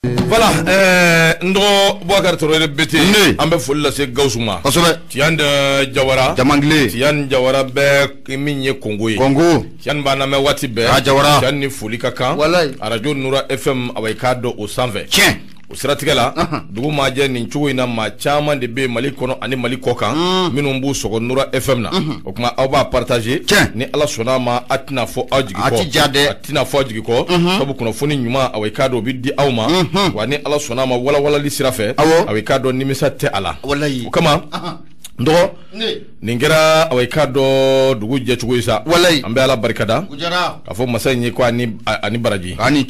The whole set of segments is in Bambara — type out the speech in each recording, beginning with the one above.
Voilà, ndo Boubacar Touré beti ambe folla se Gaussuma. Tian de Jawara, Jamangle, Tian Jawara be minye Congo. Tian bana me wati be, Jawara, Tian ni Fulika kan. Radio Noura Fm awekado au 120. Tiens. Usiratigala dugu maje ni chuo ina machama de be Mali kono ani Mali kokan minumbu soko Noura FM na okuma awba partager ni ala sonama atina fo ajigi ko atina fo ajigi ko sabu kuno foni nyuma awekado biddi awma wani ala sonama wala lisirafe awekado nimisa te ala wallahi kama ndo ningira awekado dugu je chuo isa wallahi ambe ala barkada ujara afo masanyi ko ani baraji ani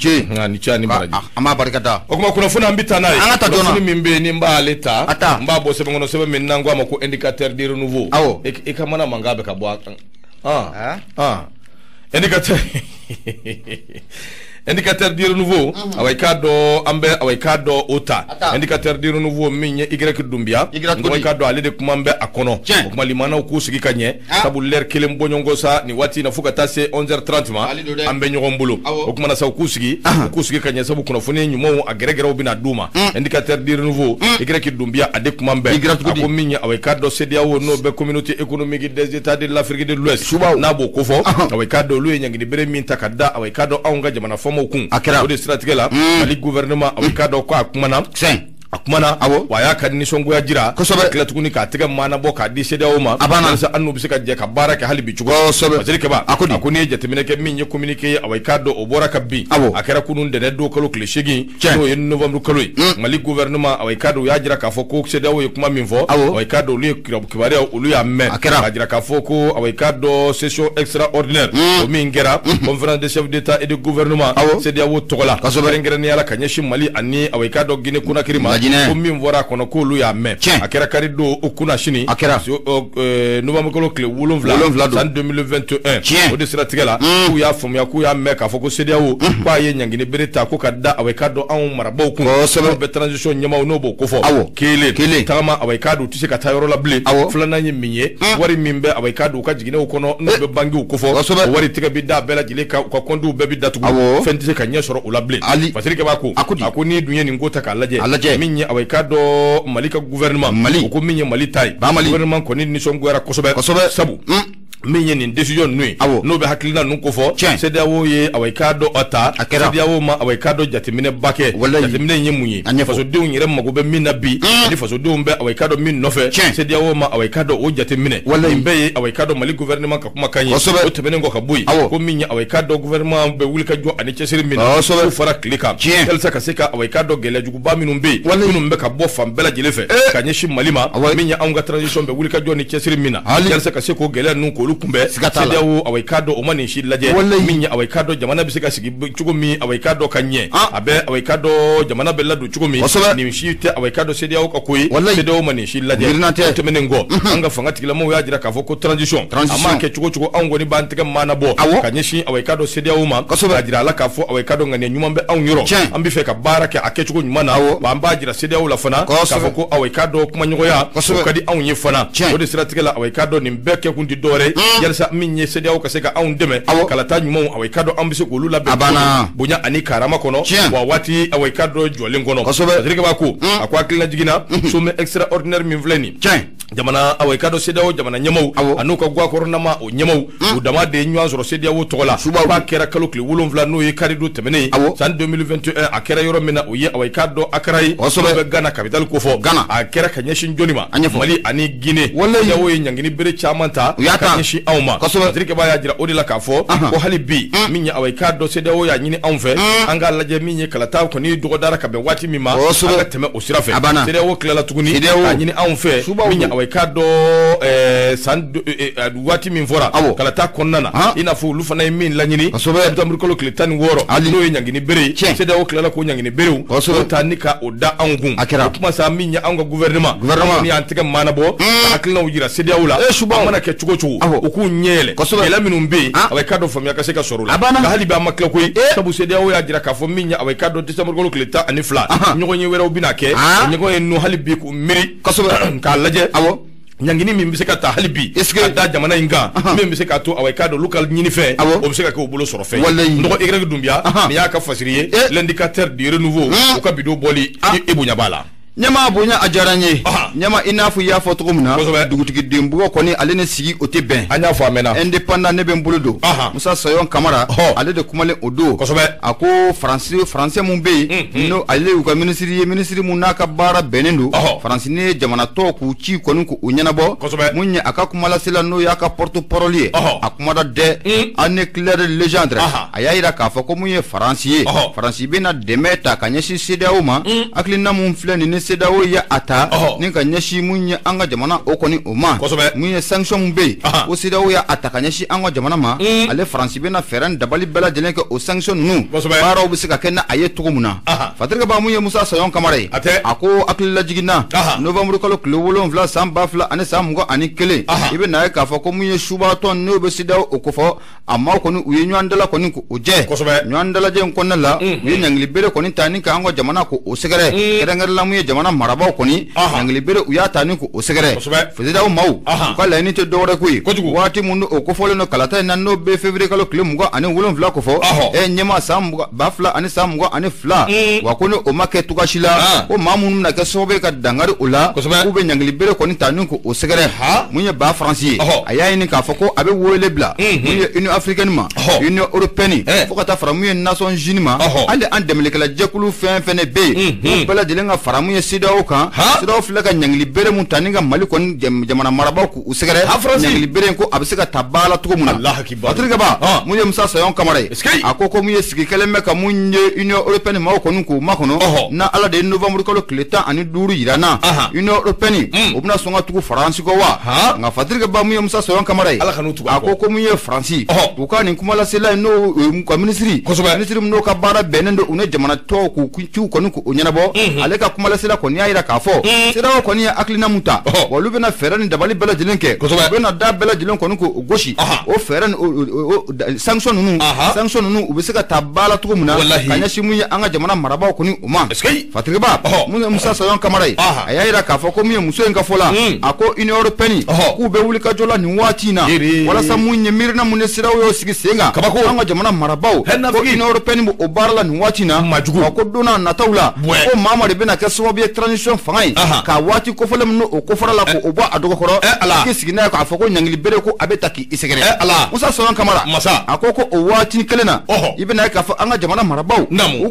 baraji ama barkada okuma kuna funa mbita nayi funi mimbe ni mba aleta mba bo sebe ngono sebe minangwa mako indicateur de renouveau ikamana mangabe kabwa indicateur de renouveau awekado ambe awekado ota indicateur de renouveau minye y dumbia awekado alede kumambe akono okuma limana ukusigi kanye sabu ler kelem bonyongo sa ni wati na fuka tase 11h30 ma ambe nyogombulu okuma na sa ukusigi kanye sabu kuna fune nyumo ageregere obina duma indicateur de renouveau y dumbia ade kumambe ako minye awekado CEDEAO no be communauté économique des états de l'Afrique de l'Ouest na bo kofo awekado luye nyangini bere minta kada awekado aunga jamana fomo akera ode strategela ali gouvernement awikado kwa akumana waya kadini songo ya jira kila tukuni ka tega mana boka di CEDEAO ma sa annu bisika je ka baraka halibi chugo mazeli ke ba akuni jetemine ke minye communiquer awikado obora kabbi akera kunun de do kalo klishigi no en novembre kalo mali gouvernement awikado ya jira ka foko CEDEAO yekuma minfo awikado lu kibare olu ya me akera jira ka foko awikado session extraordinaire o mingera conférence des chefs d'état et de gouvernement CEDEAO togola ngera ni ala kanyeshi mali ani awikado gine kuna kirima komi mvora kono ko lu ya me akera karido okuna shini akera novembre kolo kle wolonvla en 2021 o de strategela ku ya fom ya ku ya me ka foko CEDEAO kwa ye nyangine bereta ko kada awekado an marabo ku be transition nyama no bo ko fo kele tama awekado tise ka tayoro la ble flana nyi minye wari mimbe awekado ka jigine kono no be bangi ko fo wari tiga bidda bela jile ka kondu be bidda tu fendise ka nyesoro o la ble fasirike ba ko akuni dunye ni ngota ka laje minye awekado malika gouvernement ko minye malitai gouvernement ko ni songoera kosobe sabu minye ni decision nui no be haklina nuko fo CEDEAO ye awekado ota CEDEAO ma awekado jatimine bake jatimine nyemunyi faso de unyire magobe minabi ni faso de umbe awekado min nofe CEDEAO ma awekado o jatimine imbe awekado mali gouvernement ka kuma kanye o tebene ngo kabui ko minye awekado gouvernement be wulika jo ani chesiri min so fara klika elsa kaseka awekado gele jugu ba minumbe minumbe ka bo fambela jilefe kanyeshi malima minye anga transition be wulika jo ni chesiri mina elsa kaseko gele nuko lukumbe CEDEAO awekado omani shi laje minya awekado jamana bisika sigi chugumi awekado kanye abe awekado jamana bella du chugumi ni shite awekado CEDEAO kakui CEDEAO mani shi laje temenengo anga fanga tikila mo yajira ka foko transition ama ke chugo ango ni bantika mana bo kanye shi awekado CEDEAO ma ajira la ka fo awekado ngane nyuma be anyuro ambi fe ka baraka ake chugo nyuma na bamba ajira CEDEAO la fana ka foko awekado kuma nyoya kadi anyi fana odi strategela awekado ni mbeke kundi dore yalsa minye CEDEAO kaseka deme kala tanyu mo awekado ambise ko lula be bunya ani karama kono wa wati awekado jole ngono azirike baku akwa klina jigina some extraordinaire minvleni jamana awekado CEDEAO jamana nyamau anuka gwa korona ma o nyamau udama de nywa zoro CEDEAO togola ba kera kalokli wolonvla no ye karido temene san 2021 akera yoro mena o ye awekado akarai be Ghana capital ko fo akera kanyeshin jonima mali ani Guinée yawo ye nyangini bere chamanta kanyeshi awma azirike ba ya jira odila ka fo ko halibi minya awekado CEDEAO ya nyini anfe anga laje minye kalata ko ni dogodara ka be wati mima anga teme osirafe CEDEAO klala tuguni nyini anfe minya awekado wati minfora kalata konnana ina fu lufana min la nyini tamrikolo kletan woro no nyangini bere CEDEAO klala ko nyangini bere tanika oda angun kuma sa minya anga gouvernement ni antika manabo akilna ujira CEDEAO la mana ke chugo oku nyele ela minumbe awekado famia kaseka sorula ka hali ba makla ko sabu CEDEAO ya jira ka fo minya awekado tamrikolo kleta anifla nyogo nyewera obinake nyogo en no hali bi ku miri ka laje nyangini min bise ka ta halibi ka da jamana inga min bise ka to away ka do local nyini fe o bise ka ko bolo soro fe ndo igrek dumbia ni ya ka fasiriye l'indicateur du renouveau o ka bido boli e bunya bala nyama bonya ajaranye nyama inafu ya fotokumna dugutigi dembugo koni alene sigi ote ben anya fo amena indépendant ne ben buludo Musa Sayon Kamara ale de kumale odo ako français mun be no ale u ka ministre mun naka bara benendo français ne jamana to ku ci konu ku unyanabo munya aka kumala sila no ya ka porte parole akumada de ane clair légende ayayira ka fa ko munye français be na demeta kanyeshi CEDEAO ma aklina mun fleni ne CEDEAO ya ata ninka nyeshi munye anga jamana okoni oma munye sanction be o CEDEAO ya ata kanyeshi anga jamana ma ale France be na feran dabali bela jelenke o sanction nu bara obisika kenna aye tugumuna fatirga ba munye Musa Sayon Kamara ako akilla jigina November kalo klowolon vla samba fla ane samgo ani kele ibe na ka fa ko munye shuba ton no be CEDEAO okofo amma ko nu uye nyandala ko ni ko oje nyandala je ko nala uye nyangli bere ko ni tani ka anga jamana ko o segere kedangar la munye jamana maraba koni ngli bere uya tani ko o segere CEDEAO mau ko la ni te dore kuyi wati mundu o ko folo no kalata nan no be février kalo klem ngo ani wolon vla ko fo e nyema samgo bafla ani samgo ani fla wa ko no o make tukashila o mamun na ke sobe ka dangari ula ko be ngli bere koni tani ko o segere munye ba français aya ni ka foko abe wole bla munye union africaine ma union européenne fo ka ta framuye nation unie ma ale an demle kala jekulu fene be bala dilenga faramuye CEDEAO kan CEDEAO fila ka nyangli bere mun taninga mali kon jamana maraba ku usegere nyangli bere ko abiseka tabala tuko muna Allah akibar atriga ba munye Musa Sayon Kamara akoko munye sigi keleme ka munye union européenne ma ko nku makono na ala de novembre ko kleta ani duru irana union européenne obna songa tuko France ko wa nga fatriga ba munye Musa Sayon Kamara akoko munye France ko ni kuma la sela no ko ministry no ka bara benendo une jamana to ku ko nku onyanabo ale ka kuma la sela ko ni ayira ka fo sira ko ni aklina muta walu bena ferani dabali bela jelenke bena da bela jelen ko nku goshi o ferani sanction nu ubiseka tabala tuko muna kanya shimu ya anga jamana maraba ko ni uma fatriga ba mun Musa Sayon Kamara ayira ka fo ko mi muso en ka fola ako union européenne ku be wuli ka jola ni wati na wala samunye mirna mun sira yo sigi senga anga jamana maraba ko union européenne bo obarla ni wati na ko dona na tawla ko mama de bena ka so be transition fangai ka wati ko folam no ko forala ko obo adogo koro ki sigina ko afoko nyangli bere ko abetaki isegere Musa Sayon Kamara akoko o wati kelena ibena ka fa anga jamana maraba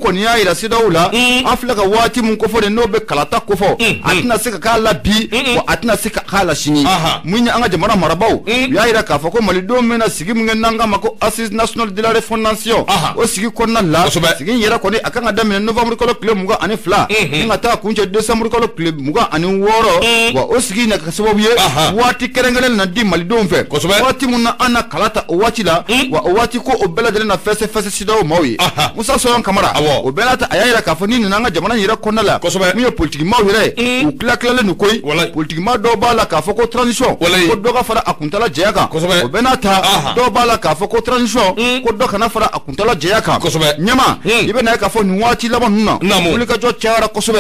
ko ni ayira sidaula aflaka wati mun ko fode no be kalata ko fo atina sika kala bi ko atina sika kala shini munya anga jamana maraba yaira ka fa ko malido mena sigi mun nanga mako assise national de la refondation o sigi konna la sigi yera ko ni akanga damene novembre ko club muga ani fla nga ta kunje décembre ko club muga ani woro wa o sigi na ka sababu ye wati kerengel na di malido mfe wati mun ana kalata o wati la wa o wati ko o bela de na fese sidawo mawi Musa Sayon Kamara o bela ta ayira ka fa ni nanga jamana yera konna la mi politique ma wire o klakla le nukoy politique ma do bala ka fa ko transition ko do ga fara akuntala jeyaka o benata do bala ka fa ko transition ko do kana fara akuntala jeyaka nyama ibe na ka fa ni wati la banuna uli ka jo chara kosobe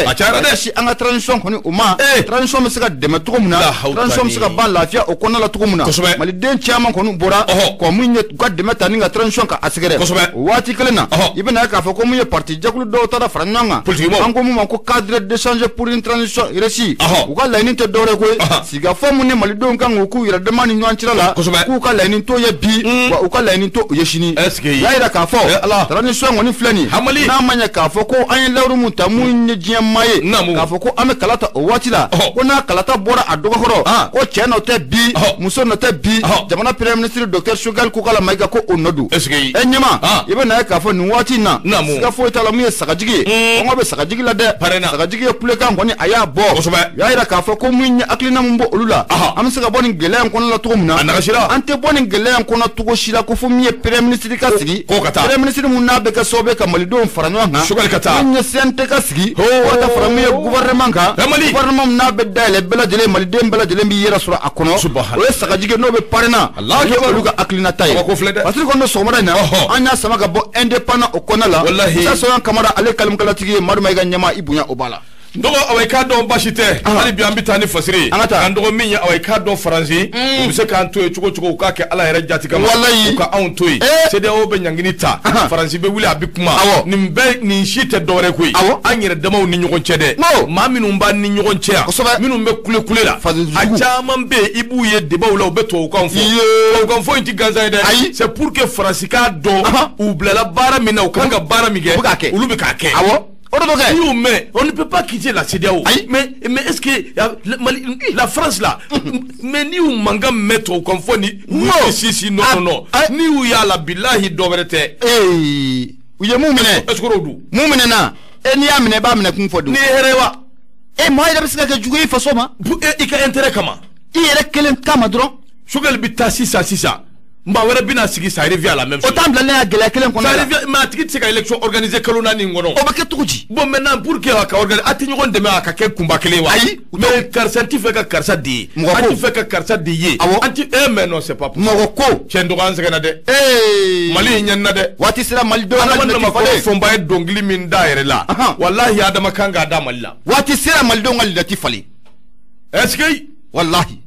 si anga transition ko ni uma transition mi sika de metuko muna transition mi sika ban lafia o konna la tuko muna mali den chama ko nu bora ko munye ka de meta ni nga transition ka asegere wati kelena ibe na ka fa ko munye parti jakulu do tara frananga ango mu ko cadre d'échange pour une transition réussie u ka laini te dore ko siga fo munne mali don kan ku ira de mani nyanchira la ku ka laini to ye bi wa u ka laini to yeshini yaira ka fo transition ngoni flani na manya ka fo ko an lawru muta munye jiyan maye ka fo ko ame kalata o watila ko na kalata bora adogo koro ko cheno te bi muso no te bi jamana premier ministre Dr Sugal ku kala maiga ko onodu enyema ibe na ka fo ni wati na siga fo itala mu sakajigi ngo be sakajigi la de sakajigi pule kan ngoni aya bo yaira ka fo ko munye aklina mumbo olula am siga boni gelen ko la tugumna ante boni gelen ko na tugo shira ko fo miye premier ministre ka sigi premier ministre mun na be ka sobe ka malido faranyo ha Sugal kata munye sente ka sigi wata faramuye gouvernement ka gouvernement na be dale bela jele malide bela jele bi yera sura akono o sakajigi no be parena Allah ke luga aklina tay parce que no somara na anya sama ga bo indépendant o konala Musa Sayon Kamara ale kalum kala tigi madu may ga nyama ibunya obala ndogo awai ka don bashite ali bi ambita ni fasiri ndogo minya awai ka don faransi o se kan to chugo ka ke ala yere jati kama ka on toy se de o be nyangini ta faransi be wuli abikuma ni shite dore koy anyere dama ni nyogon chede ma minu mba ni nyogon chea minu be kule la ajama be ibu ye de ba wala be to ko fo inti ganza de c'est pour que faransi ka do ou bla bara mina o kanga bara mige ulu be ka ke mais on ne peut pas quitter la CEDEAO. Mais est-ce que la France là, mais ni où manga mettre au confort ni non ni où y a la billahi dovrete. Où y a moumine? Est-ce que rodou? Moumine na. Ni amine ba amine kun fodu. Ni herewa. Moi il a besoin que jouer façon ma. Il a intérêt comment? Il est quel kama dron? Sugal bita sisa. Mba wera bina sigi ça revient à la même chose. Autant blâmer à gala kelen qu'on a. Ça revient ma tiki c'est élection organisée kalona ni ngono. O baké tuji. Bon maintenant pour que ka organiser ati ngon deme aka ke kumba kele wa. Mais karsa ti fait ka karsa di. Anti fait ka karsa di ye. Anti mais non c'est pas possible. Moko chendo ganze kana de. Mali nyanna de. Wati sira mali do na ma ko fomba e dongli min daire la. Wallahi adama kanga adama la. Wati sira mali do ngali lati fali. Est-ce que wallahi.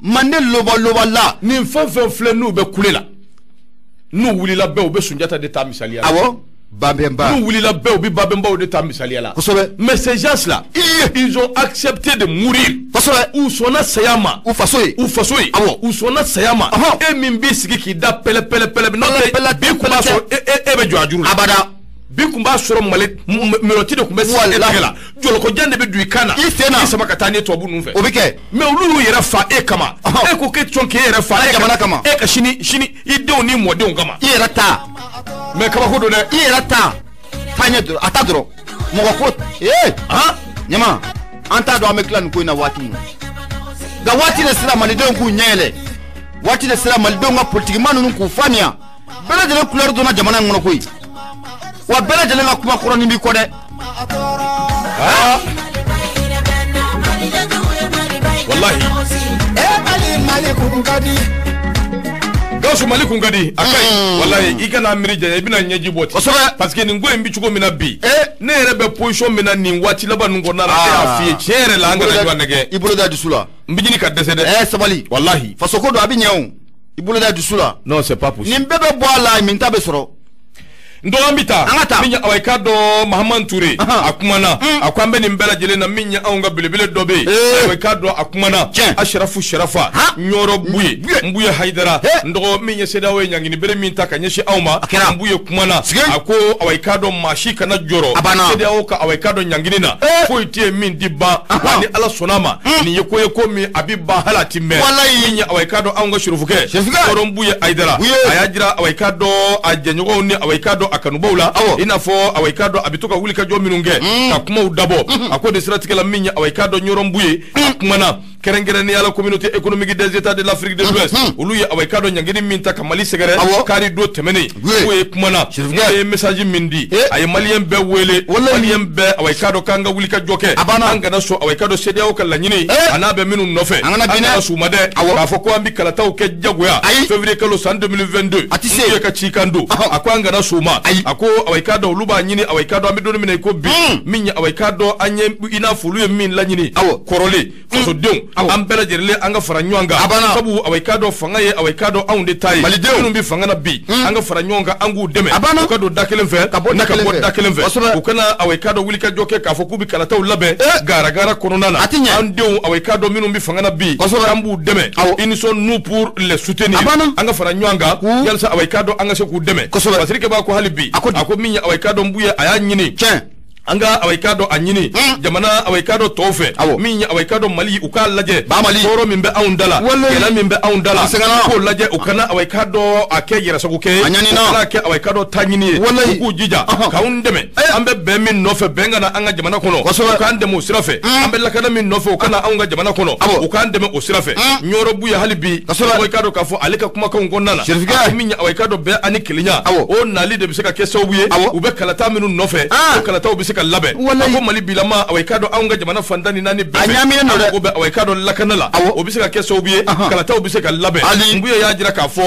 Mandel loba la ni fon fle nou be kule la nou wuli la be be sunjata de ta misalia babemba nous wuli la be bi babemba de ta misalia la mais ces gens là ils ont accepté de mourir ou sona sayama ou fasoy ou sona sayama et mimbi sigi ki da pele non bi kuma so e be joajuru abada bi kumba soro male meloti de kumba la jolo ko jande be du kana isena sama katani to bu nu fe obike mais ulu yera fa e kama e ko ke chonke yera fa e kama e ka shini ide oni mode on kama yera ta mais kama ko do ne yera ta fanya do atadro mo ko nyama anta do ameklan ko na wati ga wati na sira mali don ku nyele wati na sira mali don ga politique manu ku fania bela de couleur do na jamana ngono koy wa bela jele nga kuma koroni mi ko de wallahi mali kungadi akai wallahi ikana mirije ibina nyeji boti parce que ningo embi chugo mina bi ne rebe position mina ni wati laba nungo na afie chere la ngana jwa nege ibulo da dusula mbijini ka desede sabali wallahi fasoko do abinyao ibulo da dusula non c'est pas possible nimbebe boala mintabe soro ndo ambita minya awai do Mahaman Touré akumana akwambe ni mbela jele na minya aunga bilibile dobe awai do akumana ashrafu sharafa nyoro mbuye haidara ndo minya sedawe nyangini bere minta kanyeshi auma mbuye kumana ako awai do mashika na joro sedawo ka awai do nyangini na foitie min diba wani ala sonama ni yeko mi abiba halati me minya awai do aunga shurufuke koro mbuye haidara ayajira awai do ajenyogo ni awai do akanubaula ina fo awaikado abitoka wulika jo minunge akuma udabo akode siratikela minya awaikado nyorombuye akumana kerengere ni ala communauté économique des états de l'Afrique de l'Ouest uluye awaikado nyangini minta kamali segere kari do temene we kumana e message mindi ay malien be wele malien be awaikado kanga wulika joke anga na so awaikado sedia o kala nyini anabe minu nofe anga su made afo ko ambi kala taw ke jagoya février kalo 2022 atise ka chikando akwanga na suma ako awaikado luba nyini awaikado amidoni mina iko bi minya awaikado anye ina fulu min la nyini korole so don ambela jerele anga faranyonga sabu awaikado fangaye awaikado aunde tai minu bi fangana bi anga faranyonga angu deme akado dakelen fe na kabo dakelen fe ukana awaikado wulika joke ka fokubi kala taw labe gara kononana andeu awaikado minu bi fangana bi ambu deme inison nous pour les soutenir anga faranyonga yalsa awaikado anga se ku deme pasirike ba ko halibi ako minya awaikado mbuye aya nyini anga awaikado anyini jamana awaikado tofe minya awaikado mali ukalaje toro mimbe aundala kela mimbe aundala ko laje ukana awaikado ake yera sokuke kala ke awaikado tanyini ku jija kaundeme ambe be min nofe benga na anga jamana kono ukande mo sirafe ambe lakana min nofe ukana aunga jamana kono ukande me osirafe nyoro buya halibi awaikado kafo alika kuma ka ngonnana minya awaikado be ani kilinya o nali de biseka ke sobuye ube kalata minu nofe kalata obiseka ka labɛn a ko Mali bilama away ka dɔn anw ka jamana fantan ni naani bɛɛ fɛ ko bɛ away ka dɔn lakana la o bɛ se ka kɛ sababu ye kalataw bɛ se ka labɛn Nbuye y'a jira k'a fɔ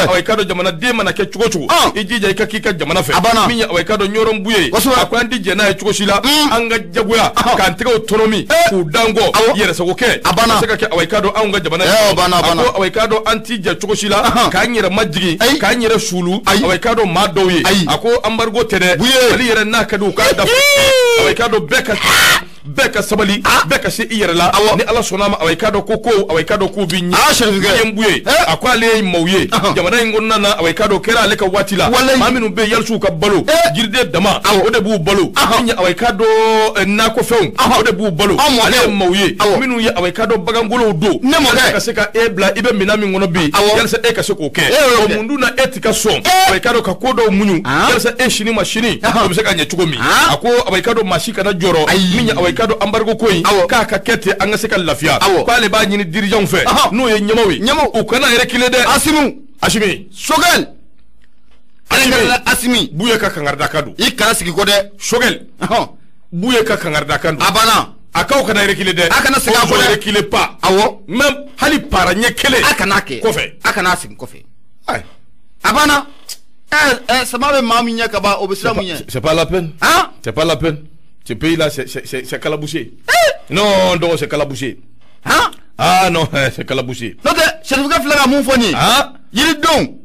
away ka dɔn jamanaden mana kɛ cogo cogo i jija i ka k'i ka jamana fɛ min ye away ka dɔn Ɲɔrɔ Nbuye a ko an ti jɛn n'a ye cogo si la an ka jagoya k'an tɛgɛw tɔnɔmi k'u danko yɛrɛsago kɛ a se ka kɛ away ka dɔn anw ka jamana a ko away ka dɔn an ti jɛ cogo si la k'an yɛrɛ majigi k'an yɛrɛ suulu away ka dɔn maa dɔw ye a ko embargo tɛ dɛ Mali yɛrɛ n'a ka di u k'a dafa away ka dɔn bɛɛ ka sabali bɛɛ ka se i yɛrɛ la ni Ala sɔnna ma away ka dɔn ko away ka dɔn k'u bi ɲɛ Nbuye a ko ale ye maaw ye jamana in kɔnɔna na away ka dɔn kɛra ale ka waati la maa minnu bɛ yalisiw ka balo jiriden dama o de b'u balo min ye away ka dɔn nakɔfɛnw o de b'u balo ale ye maaw ye minnu ye away ka dɔn bagangolow don ka se ka e bila i bɛ minɛn min kɔnɔ bi yalisa e ka se k'o kɛ o mun dun na e ti ka sɔn away ka dɔn ka ko dɔw muɲu yalisa e sini ma sini o bɛ se ka ɲɛ cogo min a ko away ka dɔn maa si kana jɔrɔ min ye away ka dɔn embargo ko in k'a ka kɛ ten an ka se ka lafiya k'ale b'a ɲini dirigeants fɛ n'o ye ɲɛmaaw ye u kana reculer dɛ Asimi Sogɛl Asimi Buye ka kangarida ka don i kana sigi kɔ dɛ Sogɛl Buye ka kangarida ka don a banna a k'aw kana reculer dɛ a kana segin a kɔ dɛ reculer pas même hali para ɲɛ kelen a kana kɛ kɔfɛ a kana segin kɔfɛ a banna sama bɛ maa min ɲɛ ka ban o bɛ siran mun ɲɛ c'est pas la peine c'est pas la peine ce pays là c'est calabouché non donc c'est calabouché ah non c'est calabouché non certificat filɛ ka mun fɔ nin ye yiridenw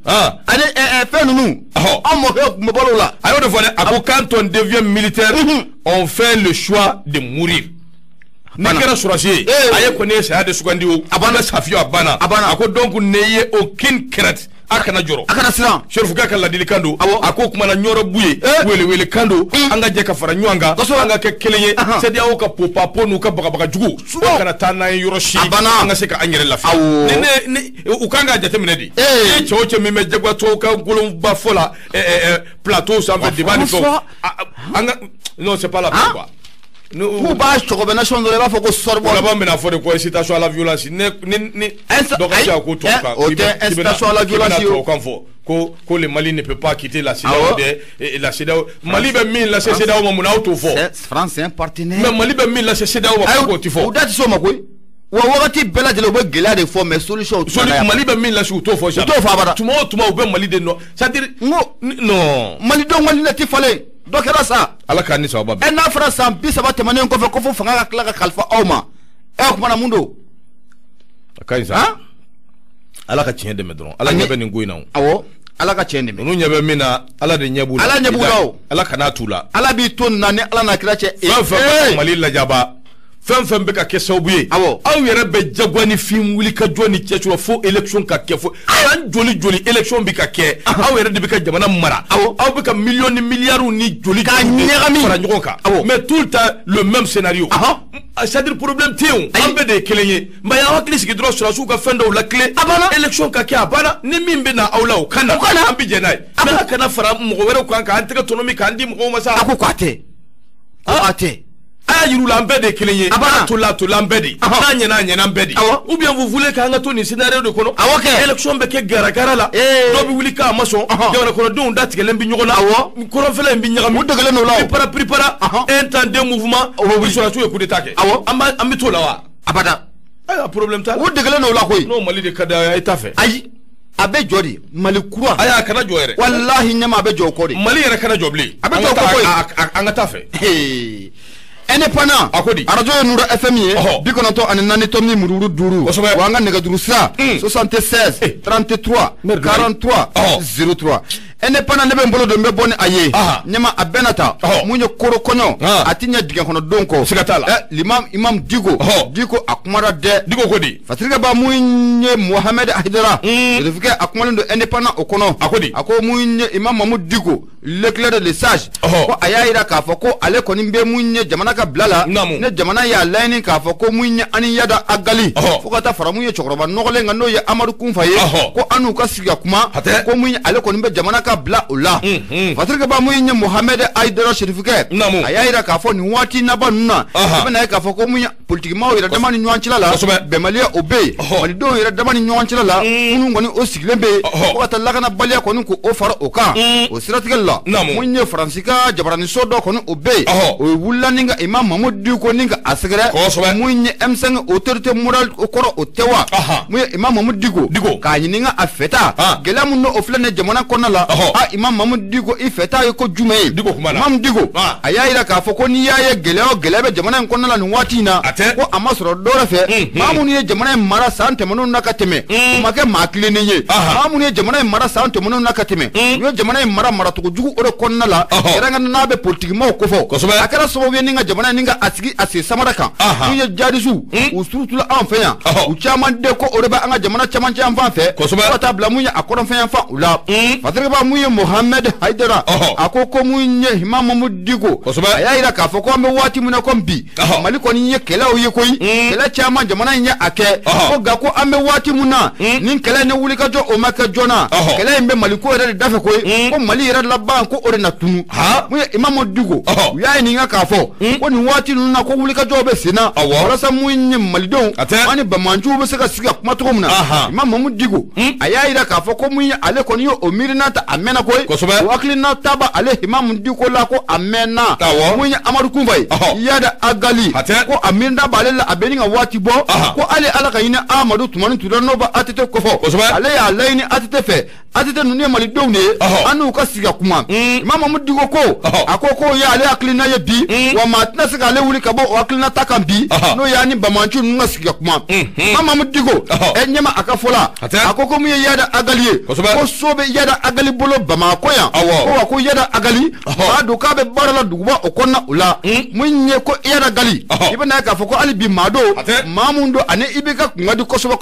ani fɛn ninnu an mɔkɛ tun bɛ balo la a y'o de fɔ dɛ a ko quand on devient militaire on fait le choix de mourir ni kɛra surasi ye a ye kɔni ye saya de sugandi o a banna safiyo a banna a ko donc ne ye aucune crainte a kana jɔrɔ a kana siran Serifuka ka ladilikan don a ko kuma na Ɲɔrɔ Nbuye wele kan don an ka jɛ ka fara ɲɔgɔn kan an ka kɛ kelen ye CEDEAO ka popapo n'u ka bagabagajugu o kana taa n'an ye yɔrɔ si an ka se ka an yɛrɛ lafiya u kan k'a jateminɛ de cɛ o cɛ min bɛ jagoyatɔw ka golonba fɔ la plateau sanfɛ débat ni fɛnw an ka non c'est pas la peine quoi k'u b'a sɔgɔbɛ nation dɔ la i b'a fɔ ko sɔribɔ laban bɛna fɔ de ko incitation à la violence ni dɔ ka se a ko to kan o tɛ incitation à la violence ye o kan fɔ ko le Mali ne peut pas quitter la CEDEAO la CEDEAO Mali bɛ min lase CEDEAO ma mun na aw t'o fɔ France c'est un partenaire mais Mali bɛ min lase CEDEAO ma k'o ti fɔ o da ti s'o ma koyi wa wagati bɛɛ lajɛlen u bɛ gɛlɛya de fɔ mais solution Mali bɛ min lase u t'o fɔ u t'o fɔ abada tuma o tuma u bɛ Mali de nɔ c'est-à-dire non Malidenw Mali ne ti falen dɔ kɛra sa Ala k'a ni sababa bɛn n'a fɔra san 30 tɛmɛnen kɔfɛ ko fo fanga ka tila ka kalifa aw ma o kumana mun don a kaɲi sa Ala ka tiɲɛ dɛmɛ dɔrɔn Ala ɲɛ bɛ nin ko in na awɔ Ala ka tiɲɛ dɛmɛ ninnu ɲɛ bɛ min na Ala de ɲɛ b'u la Ala ɲɛ b'u la Ala kan'a t'u la Ala b'i to nin na ni Ala n'a kira cɛ fɛn fɛn Mali lajaba fɛn fɛn bɛ ka kɛ sababu ye aw yɛrɛ bɛ jagoya ni fin wuli ka jɔ ni cɛcura fo élection ka kɛ fo san joli élection bɛ ka kɛ aw yɛrɛ de bɛ ka jamana mara aw bɛ ka millions ni milliards ni joli ka ɲagami fara ɲɔgɔn kan mais tout le temps le même scénario c'est-à-dire problème tɛ yen an bɛɛ de ye kelen ye mais y'aw hakili sigi dɔrɔn sɔrɔsiw ka fɛn dɔw lakile élection ka kɛ a banna ni min bɛ na aw la o ka na an bɛ jɛn n'a ye mais a kana fara mɔgɔ wɛrɛw kan k'an tɛgɛ tɔnɔmi k'an di mɔgɔw ma sa a ko a tɛ a tɛ a y'a yir'u la an bɛɛ de ye kelen ye n'a tola an bɛɛ de n'a ɲɛna an bɛɛ de ou bien vous voulez k'an ka to nin scénario de kɔnɔ élection bɛ kɛ gara la dɔw bɛ wuli k'a ma sɔn jamana kɔnɔdenw datigɛlen bɛ ɲɔgɔn na kɔrɔnfɛla in bɛ ɲagami u dɛgɛlen don la prépara un temps deux mouvements o bɛ sɔrɔsiw ye coup d'état kɛ an bɛ t'o la wa abada ayiwa problème t'a la u dɛgɛlen don la koyi n'o Mali de ka d'a ye i t'a fɛ ayi a bɛ jɔ de Mali kura ayi a kana jɔ yɛrɛ walahi ɲɛma a bɛ jɔ o kɔ de Mali yɛrɛ kana jɔ bilen a bɛ jɔ o kɔ koyi an ka taa fɛ indépendant akodi radio ye Noura Fm ye 94.4 mururu 5 wa an ka nɛgɛjuru sira 76 33 43 03 indépendant ne bɛ n bolo don n bɛ bɔ ni a ye ɲɛma a bɛɛ na ta mun ye koro kɔɲɔ a ti ɲɛ dingɛ kɔnɔ don kɔ siga t'a la imam Diko a kumara dɛ Diko ko di fatirikɛ ba mun ye Mohamed Aidara certificat a kumalen don indépendant o kɔnɔ akodi a ko mun ye imam Mamadou Diko l'éclair de sage ko a y'a yira k'a fɔ ko ale kɔni bɛ mun ye jamana ka bila la ne jamana y'a laɲini k'a fɔ ko mun ye ani yada agali fo ka taa fara mun ye cɛkɔrɔba nɔgɔlen kan n'o ye Amadu Kunfa ye ko an n'u ka sigi ka kuma ko mun ye ale kɔni bɛ jamana ka bila o la fatirike ba mu ye Mohamed Aidara Sherifike aya ira ka fo ni wati na ba nuna bena ka fo ko mu politique ma ira dama ni nywan cila la be maliya obe mali do ira dama ni nywan cila la unu ngoni o siglembe ko ta lagana baliya ko ko o fara o kan o siratigel la mu ye Fransika jabarani sodo ko obe o wulla ninga Imam Mamadou ko ninga asgara mu ye M5 autorité morale o koro o tewa mu ye Imam Mamadou ka yininga afeta gelamu no oflane jamana konna la Imam Mamadou ko ifeta ko jume Imam Digo aya ira ka fo ko ni yaye gelebe jamana konna la ni wati na ko amasoro dora fe mamu ni jamana mara sante mono nakateme make makile ni ye mamu ni jamana mara sante mono nakateme yo jamana mara to jugu ore konna la eranga na be politique mo ko fo akara so be ninga jamana ninga asigi ase samara kan yo jadisu usurutula en fe ya u chaman de ko ore ba anga jamana chaman cha en fe ko ta bla munya akoro fe fa ula fatere ba munya Mohamed Haidara akoko munya Imam Mamadou aya ira ka fo ko me wati muna ko bi mali ko ni ye kela o ye koyi kela chaman jamana nya ake ko ga ko ame wati muna nin kela ne wuli ka jo o maka jona kela imbe mali ko ere dafe koyi ko mali ere labban ko ore na tunu munya Imam Mamadou ya ni nga ka fo ko ni wati nuna ko wuli ka jo be sina wala sa munya mali don ani ba manju be sika sika kuma to muna Imam Mamadou aya ira ka fo ko munya ale ko ni yo o mirina ta amena koyi wakili na taba ale Imam Mamadou la ko amena munya Amadou Kumbai yada agali ko aminda balela abeninga wati bo ko ale alaka ina Amadou tumani tudano ba atete kofo ale ya laini atete fe atete nune mali downe anu ka siga kuma Imam Mamadou ko akoko ya ale aklina ye bi wa matna siga ale wuli kabo aklina takambi no yani bamanchu nunga siga kuma Imam Mamadou enyema akafola akoko mu yada agali ko sobe yada agali bolo bamako ya ko ko yada agali adu ka be barala duguba okonna ula munye ko yada gali ibana ka foko ali bi mado mamundo ane ibeka ngadi kosoba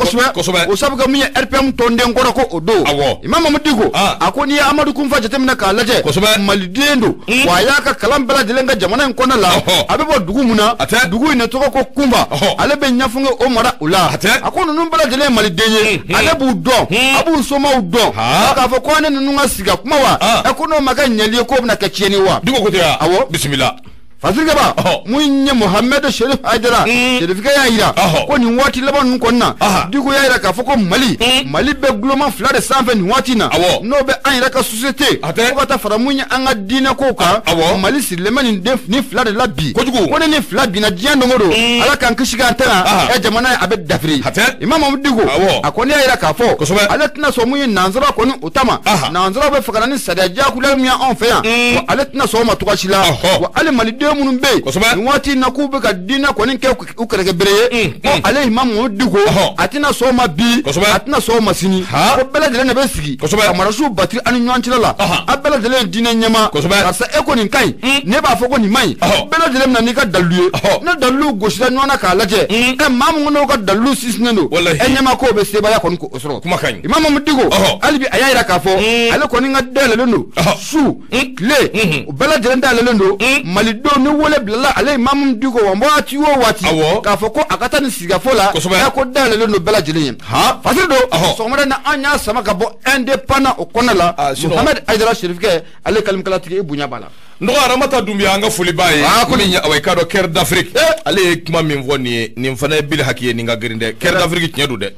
o sabuga munye RPM tonde ngoro ko odo Imam Mamadou akoni ya Amadou Kumfa jatemna ka laje malidendo wa yaka kalam bela dilenga jamana nkonna la abebo dugu muna dugu ine to ko kumba ale be nyafunge o mara ula akono numbala dile malidenye ale bu do abu soma udo ka foko ane nunga siga kuma wa akono maga nyali ko na kachieni wa digo ko ya bismillah Fazilga ba munye Mohamed Sherif Aidara Sherifika ya ira ko ni wati laban konna digo ya ira ka foko Mali be global flare sanfe ni wati na no be an ira ka société ko ta fara munye anga dina ko ka Mali silemani def ni flare labi ko ni flare bina diando ngodo ala kan kishiga tara e jamana abe dafri Imam Mamadou akoni ya ira ka fo ala tna so munye nanzara ko ni utama nanzara be fakana ni sadaja kula miya on fe ya ala tna so ma tukashila wa ale Mali munun be wati na ku be ka dina ko nin ke ukarege bereye ko ale Imam Mamadou atina so ma bi atina so ma sini ko bela de na be sigi amara su batri anu nyancila la abela de dina nyama sa e ko nin kai ne ba fo ko ni mai bela de na ni ka daluye na dalu gosira nwana ka laje e mamu no ka dalu sisneno e nyama ko be seba ya ko ko osro kuma kan Imam Mamadou alibi ayira ka fo ale ko ni ngadele lendo su le bela de ndale lendo malido ni wole blala ale Imam Mamadou wambo ati wo wati ka foko akata ni siga fola ya ko dalele no bela jilin fasido so mara na anya sama ka bo indépendant okona la Mohamed Aidara Sherifike ale kalim kala tike bunya bala ndo aramata dumbi anga fuli baye ko ni away kado Caire d'Afrique ale kuma min voni ni mfana bil hakiye ni ngagrinde Caire d'Afrique nyedu de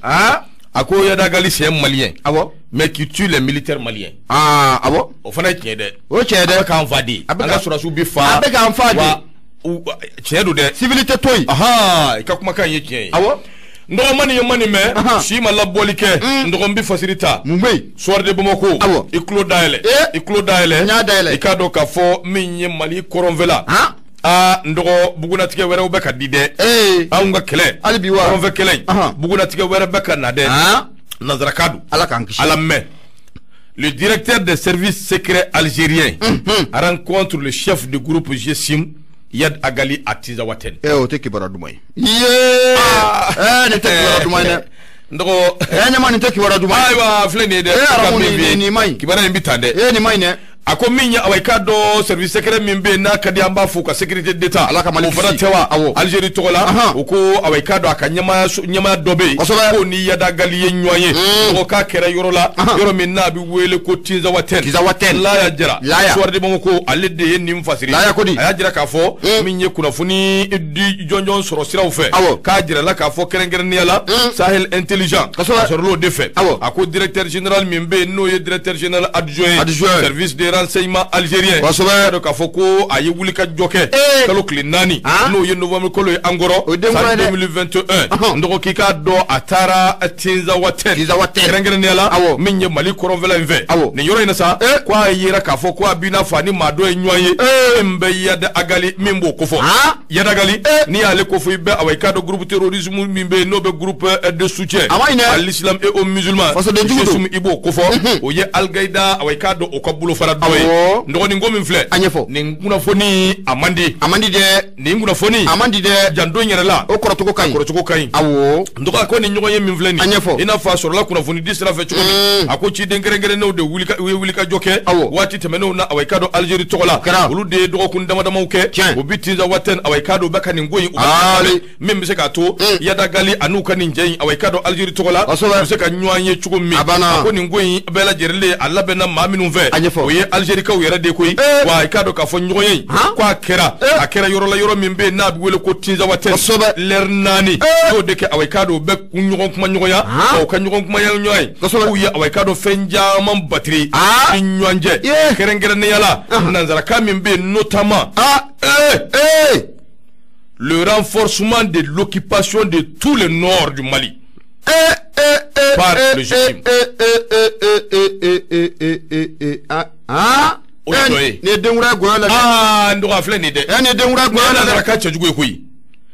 ako ya dagali c'est malien mais qui tue les militaires maliens o fana tiede o tiede ka envadi anga sura su bi fa abeka envadi tiede de civilité toy ka kuma kan ye tiede ndo mani me si ma labolike ndo mbi facilita mumbe soir de bomoko iklo daele nya daele ikado ka fo minye mali koronvela ndogo buguna tige wera ubeka dide aunga kele alibiwa koronve kele buguna tige wera beka nade Nazrakadou le directeur des services secrets algériens rencontre le chef du groupe Jessim Yad Agali à Tizawaten. O te kibara dumai. Ne te kibara dumai. Ndoko nyama ne te kibara dumai. Aiwa flene de ni mai. Kibara mbitande. Ni mai ne. ako minya awayka do service secret min be na kadi amba fu ka sécurité d'état ala ka mali fana tewa Algérie togola ko awayka do akanyama dobe ko ni yada galiye nyoye ko ka kera yorola yoro min na bi wele ko tinza waten la ya jira soirde bongo ko alle de ni mfasiri aya jira ka fo minye kuna funi di jonjon soro siraw fe ka jira la ka fo kerengeren yala Sahel intelligent sur l'eau de fait ako directeur général min be no ye directeur général adjoint service de renseignement algérien donc a foko ayi wulika joke kalo klinani no ye novembre kolo angoro 2021 ndoko kika do atara tinza waten rengere nela minye mali korovela inve ne yoro ina sa kwa yira ka foko abina fani mado enyoye mbe yada agali mimbo kofo yada gali ni ale kofo ibe awayka do groupe terrorisme mimbe no be groupe de soutien à l'islam et aux musulmans jesum ibo kofo oye al-Qaïda awayka do okabulo fara doy ndoko ni ngomi mfle ni nguna foni amandi de ni nguna foni amandi de jando nyerela o korotoko kai awo ndoko ko ni nyogo yemi mfle ni ina fa soro la kuna foni disra fe choko ako chi de ngere no de wulika joke wati temeno na awayka do Algérie togola ulu de do kun dama uke o bitinza waten awayka do bakani ngoyi ubali meme se ka to yada gali anuka ni njey awayka do Algérie togola se ka nyoanye chuko mi ako ni ngoyi bela jerele alla bena maminu ve oye Algérie ka yera de koy wa ikado ka fo nyoye kwa akera yoro la yoro mimbe na bi wele ko tinza waten lernani do de ke awayka be kunyogon kuma nyoya o ka nyogon kuma yel nyoy ko ya awayka do fenja mam batterie nyonje kerengere ne yala nanzara ka mimbe notamment le renforcement de l'occupation de tout le nord du Mali par le régime.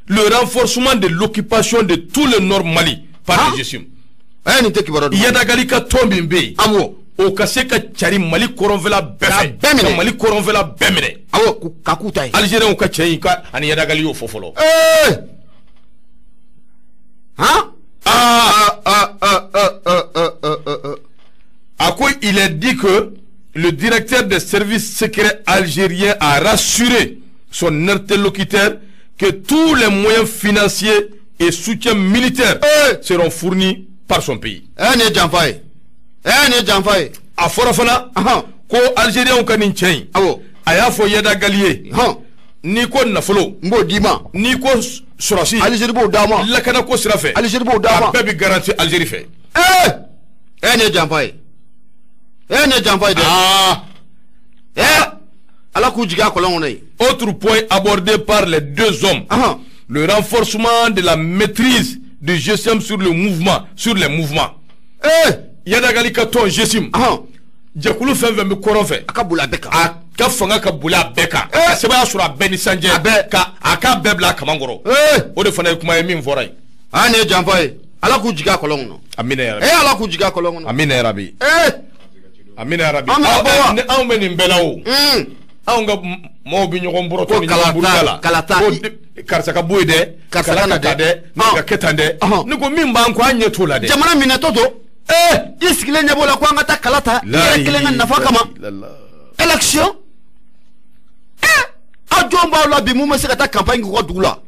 Le renforcement de l'occupation de tout le nord Mali par le régime. Yadagalika tombimbe o kaseka chari Mali koronvela befe Mali koronvela bemene awo kakutai Algérien o ka chei ka ani yadagali o fofolo il est dit que le directeur des services secrets algériens a rassuré son interlocuteur que tous les moyens financiers et soutien militaire seront fournis par son pays. A forafana ko Algérien o kanin chain aya fo yada galier ni ko nafolo mbo dima ni ko surasi Algérie bo dama la kana ko sirafe Algérie bo dama be garantie Algérie fait ne jamfay ala ku jiga kolon nay. Autre point abordé par les deux hommes le renforcement de la maîtrise du GSM sur les mouvements yada galika ton GSM jakulu fenve mi koronfe akabula beka ka fanga ka bula beka seba sura beni sanje ka aka bebla kamangoro o de fana kuma mi mforay ane jamfay ala ku jiga kolon no amina ya rabbi ala ku jiga kolon no amina ya rabbi amina ya rabbi aw meni mbelawo aw nga mo bi ñogon broto ni kalata karsa ka boyde karsa na de nga ketande ni ko min ban ko anye tola de jamana minatoto iskile nyabola kwa ngata kalata yekelenga nafaka ma election ajomba la bi mu meseka ta campagne ko dula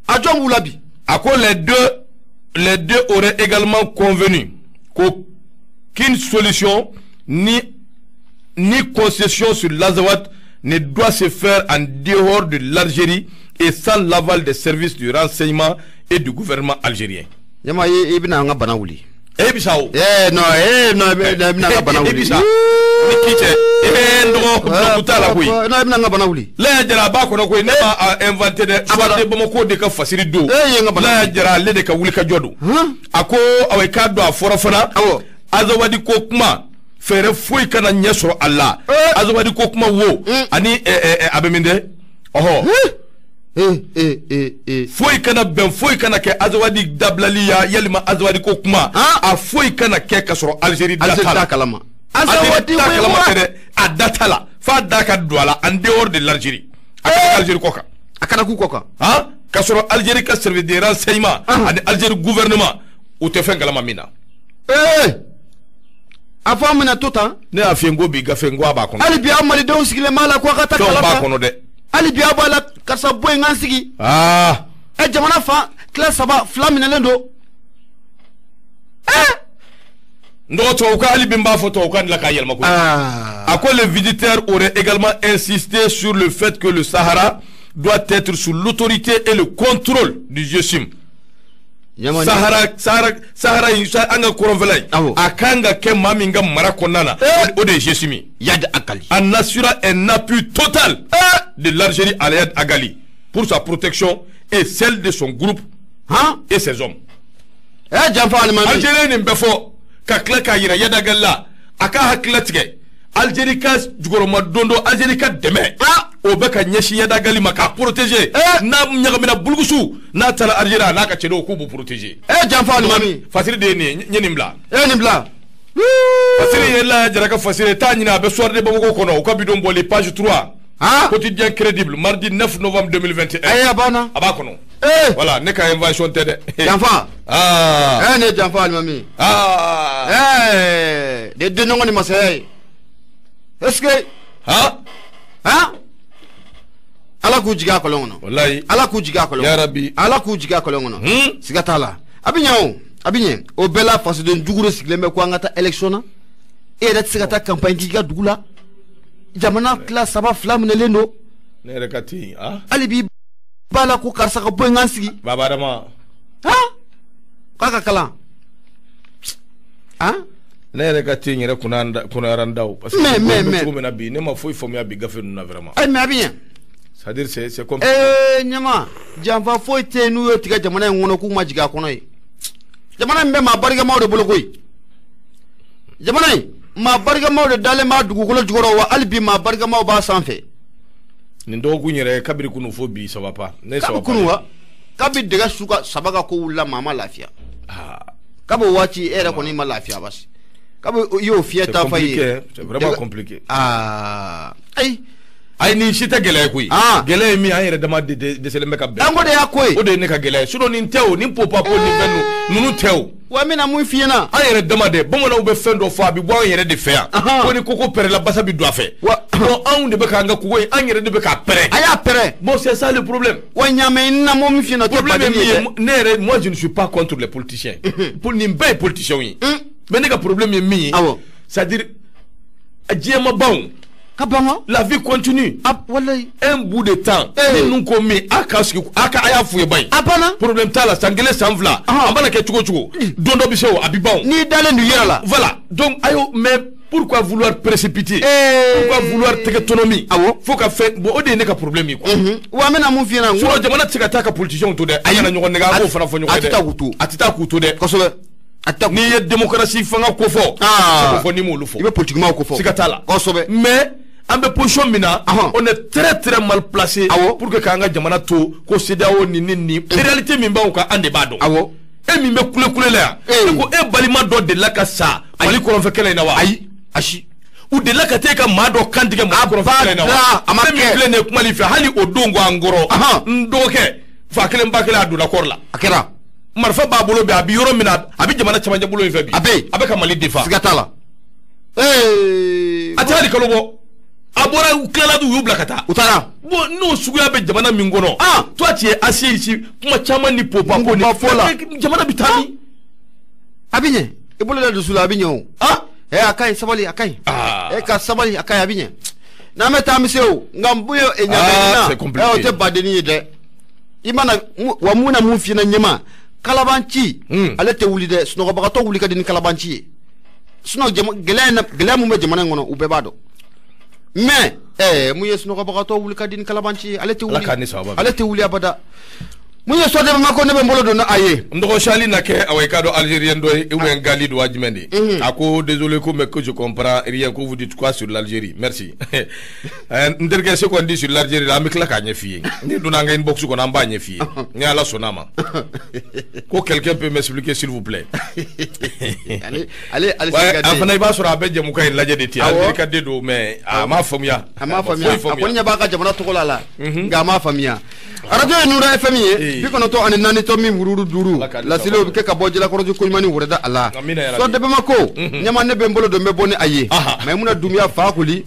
ajomba la bi ako les deux auraient également convenu qu'aucune solution ni concession sur l'Azawad ne doit se faire en dehors de l'Algérie et sans l'aval des services du renseignement et du gouvernement algérien. Yama ibina nga banawuli. Bisao. No ibina nga banawuli. Bisao. Nikite. Ndo kutala kui. No ibina nga banawuli. La jara ba ko ko ne ma inventé de soit de bomako de ka fasiri do. La jara le de ka wuli ka jodu. Ako awai ka do afora fana. Azawadi ko kuma fere foyi kana nyesoro Allah azawadi ko kuma wo ani abeminde foyi kana ben foyi kana ke azawadi dablaliya yalima azawadi ko kuma a foyi kana ke kasoro Algérie data kalama azawadi kalama tere a datala fa daka douala en dehors de l'Algérie Algérie koka akana ku koka kasoro Algérie ka service de renseignement ani Algérie gouvernement ou te fait kalama mina Avant mena tout temps. Ne a fait ngo bi gafe ngo abakono. Ali bi amali do sigile mala ko kata kala. Ba kono de. Ali bi abala kasa boy ngansigi. Ah. E jamana fa classe saba flamine lendo. Les visiteurs auraient également insisté sur le fait que le Sahara doit être sous l'autorité et le contrôle du GSIM. Sahara anga koronvelay akanga ke maminga marakonana o de GSIM Yad Agali en assurant un appui total de l'Algérie à Yad Agali pour sa protection et celle de son groupe et ses hommes. Algérie n'embefo kakla ka yira Yad Agali aka haklatike Algérie ka jugoroma dondo Algérie ka deme o beka nyeshi Yad Agali maka protéger na nyagamina bulgusu na tala Algérie na ka chedo ko bu protéger jamfani mami fasiri de ne nyenimla nimla fasiri yella jaraka fasiri tanyina be soirée bamako kono ko bidon bolé page 3 quotidien crédible mardi 9 novembre 2021 abana abakono voilà ne ka invasion tede jamfa ne jamfa mami de de nongoni masay est-ce que ala ku jiga kolongono wallahi ala ku jiga kolongono ya rabbi ala ku jiga kolongono sigatala abinye o bela faso de duguro siglembe ko ngata élection e da sigata campagne giga dugula jamana classe saba flamne lendo ne rekati ali bi bala ko karsa ko boy ngansigi baba dama kaka kala ne rekati nyere kuna randau parce que mais bi ne ma foi fomi abi gafe na vraiment mais abinye c'est-à-dire c'est comme nyama jamfa foi te nu yo tiga jamana ngono ku majiga kono yi jamana mbe ma bariga mawde bolo koy jamana ma bariga mawde dale ma dugu ko jugoro wa albi ma bariga maw ba sanfe ni ndo ku nyere kabiri kunu fo bi ça va pas ne ça va pas kunu wa kabiri daga suka sabaga ko wula mama lafiya kabo wachi era ko ni ma lafiya bas kabo yo fieta fa yi c'est vraiment compliqué ay ni shita gele kuy gele mi ayere dama de selembe ka be ngode yakoy o de ne ka gele suno ni tew ni popa po ni benu nunu tew wa mina mu fiena ayere dama de bomo ube fendo fa bi bo ayere de fe ko ni koko pere la basa bi do afe bon an de be ka nga ko ayere de be ka pere aya pere bon c'est ça le problème wa nyame na mo mi fiena to problème nere moi je ne suis pas contre les politiciens pour ni be politiciens yi mais ne ka problème mi c'est-à-dire adjema bon la vie continue. Un bout de temps. Nous commis aka aya fouye bay. Problème ta la sangele sanvla. Abana ke chugo chugo. Dondo biso abibon. Ni dale nu yera. Voilà. Donc ayo mais pourquoi vouloir précipiter? Pourquoi vouloir take autonomie? Faut qu'a fait bon ode ne ka problème quoi. Wa mena mu fiena. So jamana tika taka politicien to de ayana nyogo nega ko fana fo nyogo de. Atita kuto de. Kosobe. Ni démocratie fanga ko fo. Ko fo ni mo lu fo. Ibe politiquement ko fo. Sikatala. Kosobe. Mais en position mina on est très mal placé pour que kanga jamana to ko CEDEAO ni réalité min ba ko ande bado e mi me kule la ko e balima do de la ka sa ali ko fe kele na wa ashi ou de la ka te ka ma do kandige ma ko fe kele na wa amake mi kele ne kuma li fi hali odongo angoro ndoke fa kele mbakele adu la korla akera marfa babolo be abi yoro mina abi jamana chamanja bulo fe bi abe ka mali defa sigatala atali kalobo abora ukela du yubla kata utara bo no suguya be jamana mingono toi tu es assis ici kuma chama ni popa ko ni jamana bitami abinye ibolo la dusula abinye akai sabali akai ka sabali akai abinye na meta miseo ngambuyo enyamena o te badeni de imana wa muna mu fi na nyema kalabanchi alete wuli de suno bagato wuli ka din kalabanchi suno gele mu me jamana ngono ubebado mais mu yes no ko bagato wuli kadin kalabanci alati wuli abada mu yes so de mako ne be mbolo do na aye ndoko shali na ke away kado algérien do e wen gali do wajmendi ako désolé ko mais que je comprends rien que vous dites quoi sur l'Algérie merci nderge ce qu'on dit sur l'Algérie la mikla ka nyefi ni do na nga inbox ko na mba nyefi ni ala sonama ko quelqu'un peut m'expliquer s'il vous plaît allez afana ba sura be jemu kay laje de ti Algérie ka de do mais ma famia ko nya ba ka jamana to ko la nga ma famia radio ye Noura Fm ye bi kono to ani nani to min wururu duru la silo ke ka bojila koroju ko mani wurada ala so de bema ko nyama ne be mbolo do me boni aye maimuna dumia faakuli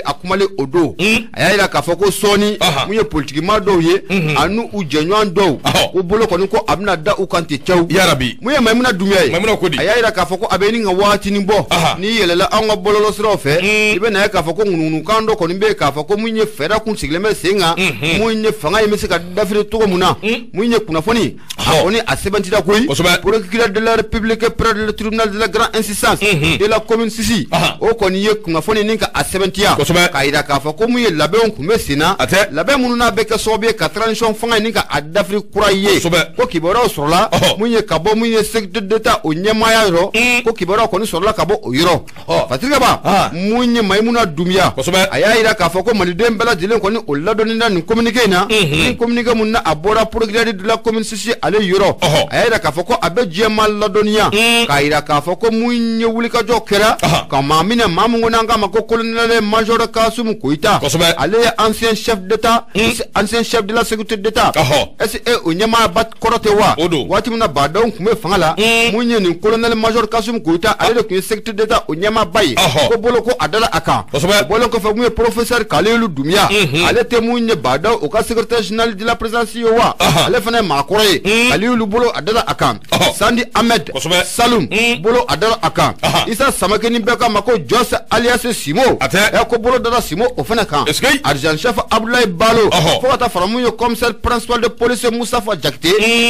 akumale odo ayira ka foko soni muye politique ma do ye anu ujenwan do ko bolo ko ko abna da ukante chaw ya rabbi muye maimuna dumia ye maimuna kodi ayira ka foko abeni nga wati ni bo ni yelela anga bololo sro fe ibe na ka foko ngunu kando ko nimbe ka foko munye fera kun sigleme senga munye fanga yemese ka dafire to muna munye kuna foni oni a 70 koy procureur de la République près le tribunal de la grande instance de la commune Sisi o ko ni ye kuna foni ninka a 70 ka ida ka foko munye labe on kume sina labe mununa be ka sobe ka transition fanga ninka a dafire kuraye ko kiboro sorola munye kabo munye secteur d'état o nyemaya ro ko kiboro ko ni sorola kabo o yoro fatika ba munye maimuna dumia aya ida ka foko malidem bela dilen ko ni o ladoni na ni communiquer na ni communiquer munna abora procureur de la commune Sisi ale yoro aya ida ka foko abe jema ladonia ka ida ka foko munye wulika jokera ka mamine mamungo nanga mako colonel major Kasum Koita ale ancien chef d'état ancien chef de la sécurité d'état est o nyema bat korotewa wati muna badon kume fangala munye ni colonel major Kasum Koita ale de sécurité d'état o nyema baye ko bolo ko adala aka bolo ko fa munye professeur Kalelu Dumia ale te munye badon o ka secrétaire général de la présidence yowa ale fane makore Kalelu bolo adala aka Sandi Ahmed Salum bolo adala aka Isa Samakeni beka mako Jos alias Simo e ko bolo dala Simo o fane kan argent chef Abdoulaye Balo fo ta faramunye commissaire principal de police Moustapha Jakte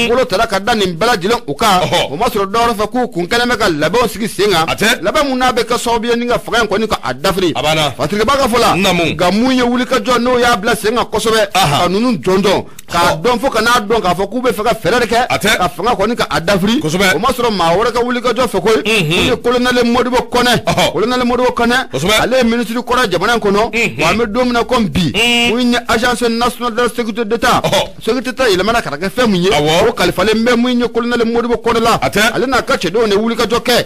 bolo tala kada ni bela dilen uka o masro doro fa ku kun kala meka labe o sigi senga labe munna be ka sobiye ninga fagan ko ni ka adafri fatrike baga fola ga munye wuli ka jo no ya bla senga kosobe kanunu jondo ka don fo kana don ka fo ku be faga ferere ke ka fanga ko ni ka adafri o masro ma wora ka wuli ka jo fa ko ni colonel Modibo Kone ale ministre ko ra jamana ko no wa me domina ko bi munye agence nationale de la sécurité d'état sécurité il mana ka ka fe munye o kalifale mbe munye colonel Modibo Kone la ale na ka chedo ne wuli ka jo ke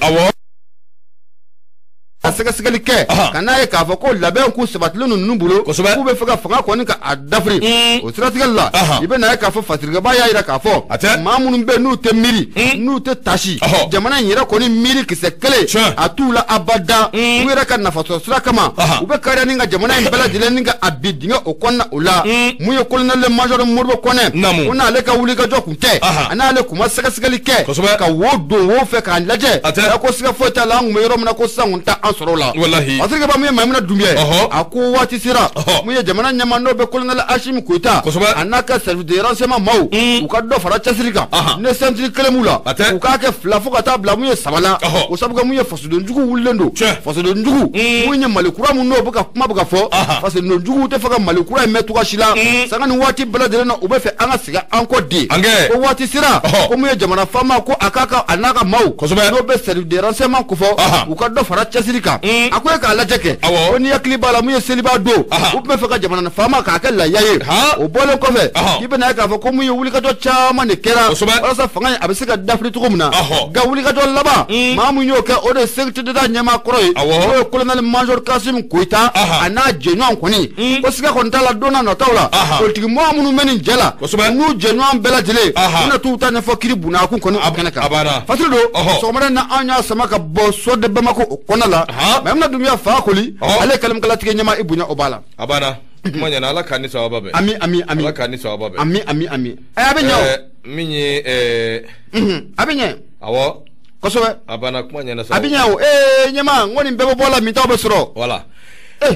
asaka ke kana e ka fako labe ku sabatlu nunu bulo ku be faga fanga ko ni ka adafri o stratigalla ibe na ka fo fatirga ba ya ira ka fo mamun be nu te miri nu te tashi jamana yira ko ni miri ki se kele atula abada wira ka na fato strakama ube kare ninga jamana mbela dile ninga abidinga o konna ula muye colonel major Modibo Kone ona le ka wuli ka jokunte ana le kuma saka ke ka wodo wo fe ka laje ko sika fota la ngumero mna ko sangunta sorola wallahi afrika ba maimuna dumia ako wati sira muye jamana nyama no be colonel Hashim Koita anaka service de renseignement mau ukado fara chasirika ne centre kelemula ukake flafo kata bla muye sabala usabuga muye fasu de njugu wulendo fasu de njugu muye malikura muno buka kuma buka fo fasu de njugu te faka malikura metuka shila sanga ni wati bla de na ubefe anga siga anko di ko wati sira ko muye jamana fama ko akaka anaka mau no be service de renseignement ko fo ukado fara chasirika akwai ka lajeke woni yakli bala mu yeseliba do o be faka jamana na fama ka akalla yaye o bolo ko fe ibe na ka fa ko mu wuli ka do chama ne kera wala sa fanga abisika dafri to kumna ga wuli ka do laba ma mu nyoke o de secretary da nyama kroy o colonel major Kasum Koita ana jenwan koni ko sika ko ntala dona na tawla politique mo amunu meni jela nu jenwan bela jele na tuta ne fokiri buna ku kono akanaka fatido so mara na anya samaka bo so de bamako konala maimuna dumia faakuli ale kalam kala tige nyama ibunya obala abana manya na ala kanisa wababe ami ala kanisa wababe ami ay abenyo minye abenye awo kosobe abana kumanya na sa abenyo nyama ngoni mbebo bola mitawo soro wala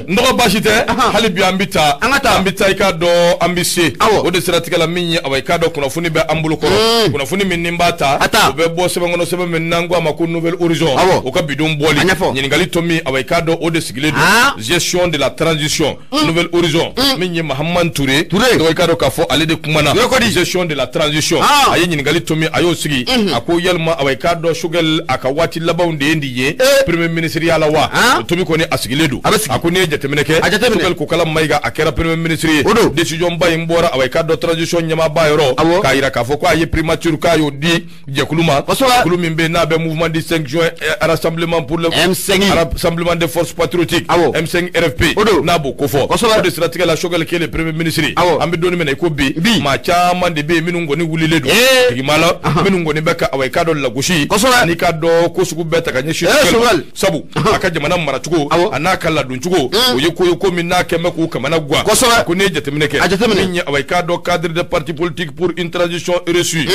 ndogo bashite hali bi ambita ika do ambisi o de siratika la minye awai ka do kuna funi be ambulu ko kuna funi min nimbata o be bo sebe ngono sebe men nango amako nouvelle horizon o ka bidon boli nyingali tomi awai ka do o de sigile do gestion de la transition nouvelle horizon minye Mahamman Touré do ka do ka fo ale de kumana gestion de la transition ayi nyingali tomi ayo sigi ako yelma awai ka do shugel aka wati labaunde ndiye premier ministre yala wa tomi ko ni asigile do ako ko ni jateminɛ kɛ Choguel Kokala Mayiga a kɛra premier ministre ye décision ba in bɔra away ka dɔ transition ɲɛma ba yɔrɔ k'a yira k'a fɔ ko a ye primature k'a y'o di jɛkulu ma jɛkulu min bɛ n'a bɛ mouvement du 5 juin rassemblement pour le rassemblement des forces patriotiques M5 RFP n'a b'o ko fɔ o de siratigɛ la Choguel kɛ le premier ministre an bɛ donni minɛ i ko bi maa caman de bɛ yen minnu kɔni wulilen don tigima la minnu kɔni bɛ ka away ka dɔ lagosi ani ka dɔ ko sugu bɛɛ ta ka ɲɛsin Choguel sabu a ka jamana maracogo a n'a ka ladoncogo o ye ko ye ko min n'a kɛmɛ k'u kamana guwa ko ne ye jateminɛ kɛ min ye away ka dɔ cadre de parti politique pour une transition reçue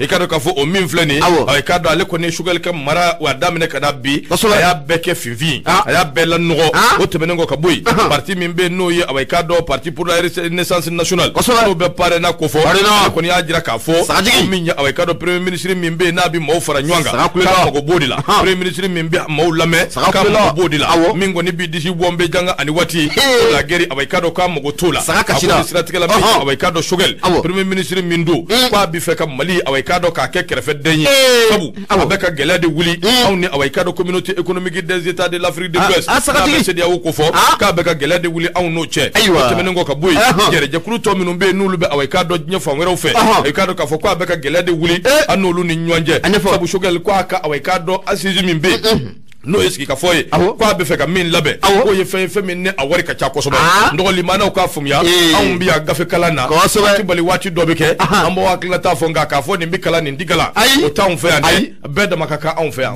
i ka dɔn k'a fɔ o min filɛ nin away ka dɔn ale kɔni Choguel ka mara wa daminɛ ka na bi a y'a bɛɛ kɛ finfin a y'a bɛɛ lanɔgɔ o tɛmɛnen kɔ ka bɔ yen parti min bɛ n'o ye away ka dɔn parti pour la renaissance nationale n'o bɛ parrainage ko fɔ ale kɔni y'a jira k'a fɔ min ye away ka dɔn premier ministre min bɛ n'a bɛ maaw fara ɲɔgɔn kan k'a mago b'o de la premier ministre min bɛ maaw lamɛn k'a mago b'o de la min kɔni bɛ disi bɔ n bɛ janga ani waati la gɛri away ka dɔn k'a mago t'o la a ko ni siratigɛ la min ye away ka dɔn Choguel premier ministre min don k'a bɛ fɛ ka Mali away ka dɔn k'a kɛ kɛrɛfɛden ye sabu a bɛ ka gɛlɛya de wuli anw ni away ka dɔn communauté économique des états de l'Afrique de l'Ouest n'a bɛ CEDEAO ko fɔ k'a bɛ ka gɛlɛya de wuli anw n'o cɛ o tɛmɛnen kɔ ka bɔ yen yɛrɛjɛkulu tɔ minnu bɛ yen n'olu bɛ away ka dɔn diɲɛ fan wɛrɛw fɛ away ka dɔn k'a fɔ k'a bɛ ka gɛlɛya de wuli an n'olu ni ɲɔgɔn cɛ sabu Choguel k'a ka away ka dɔn assise min bɛ yen n'o ye sigi ka fɔ ye k'a bɛ fɛ ka min labɛn k'o ye fɛn ye fɛn min ni a wari ka ca kosɛbɛ nɔgɔlimanaw k'a faamuya anw bɛ yan gafe kalan na waati bali waati dɔ bɛ kɛ an b'o hakilina t'a fɔ nka k'a fɔ nin bɛ kalan nin ti kalan o t'anw fɛ yan dɛ bɛɛ dama ka kan anw fɛ yan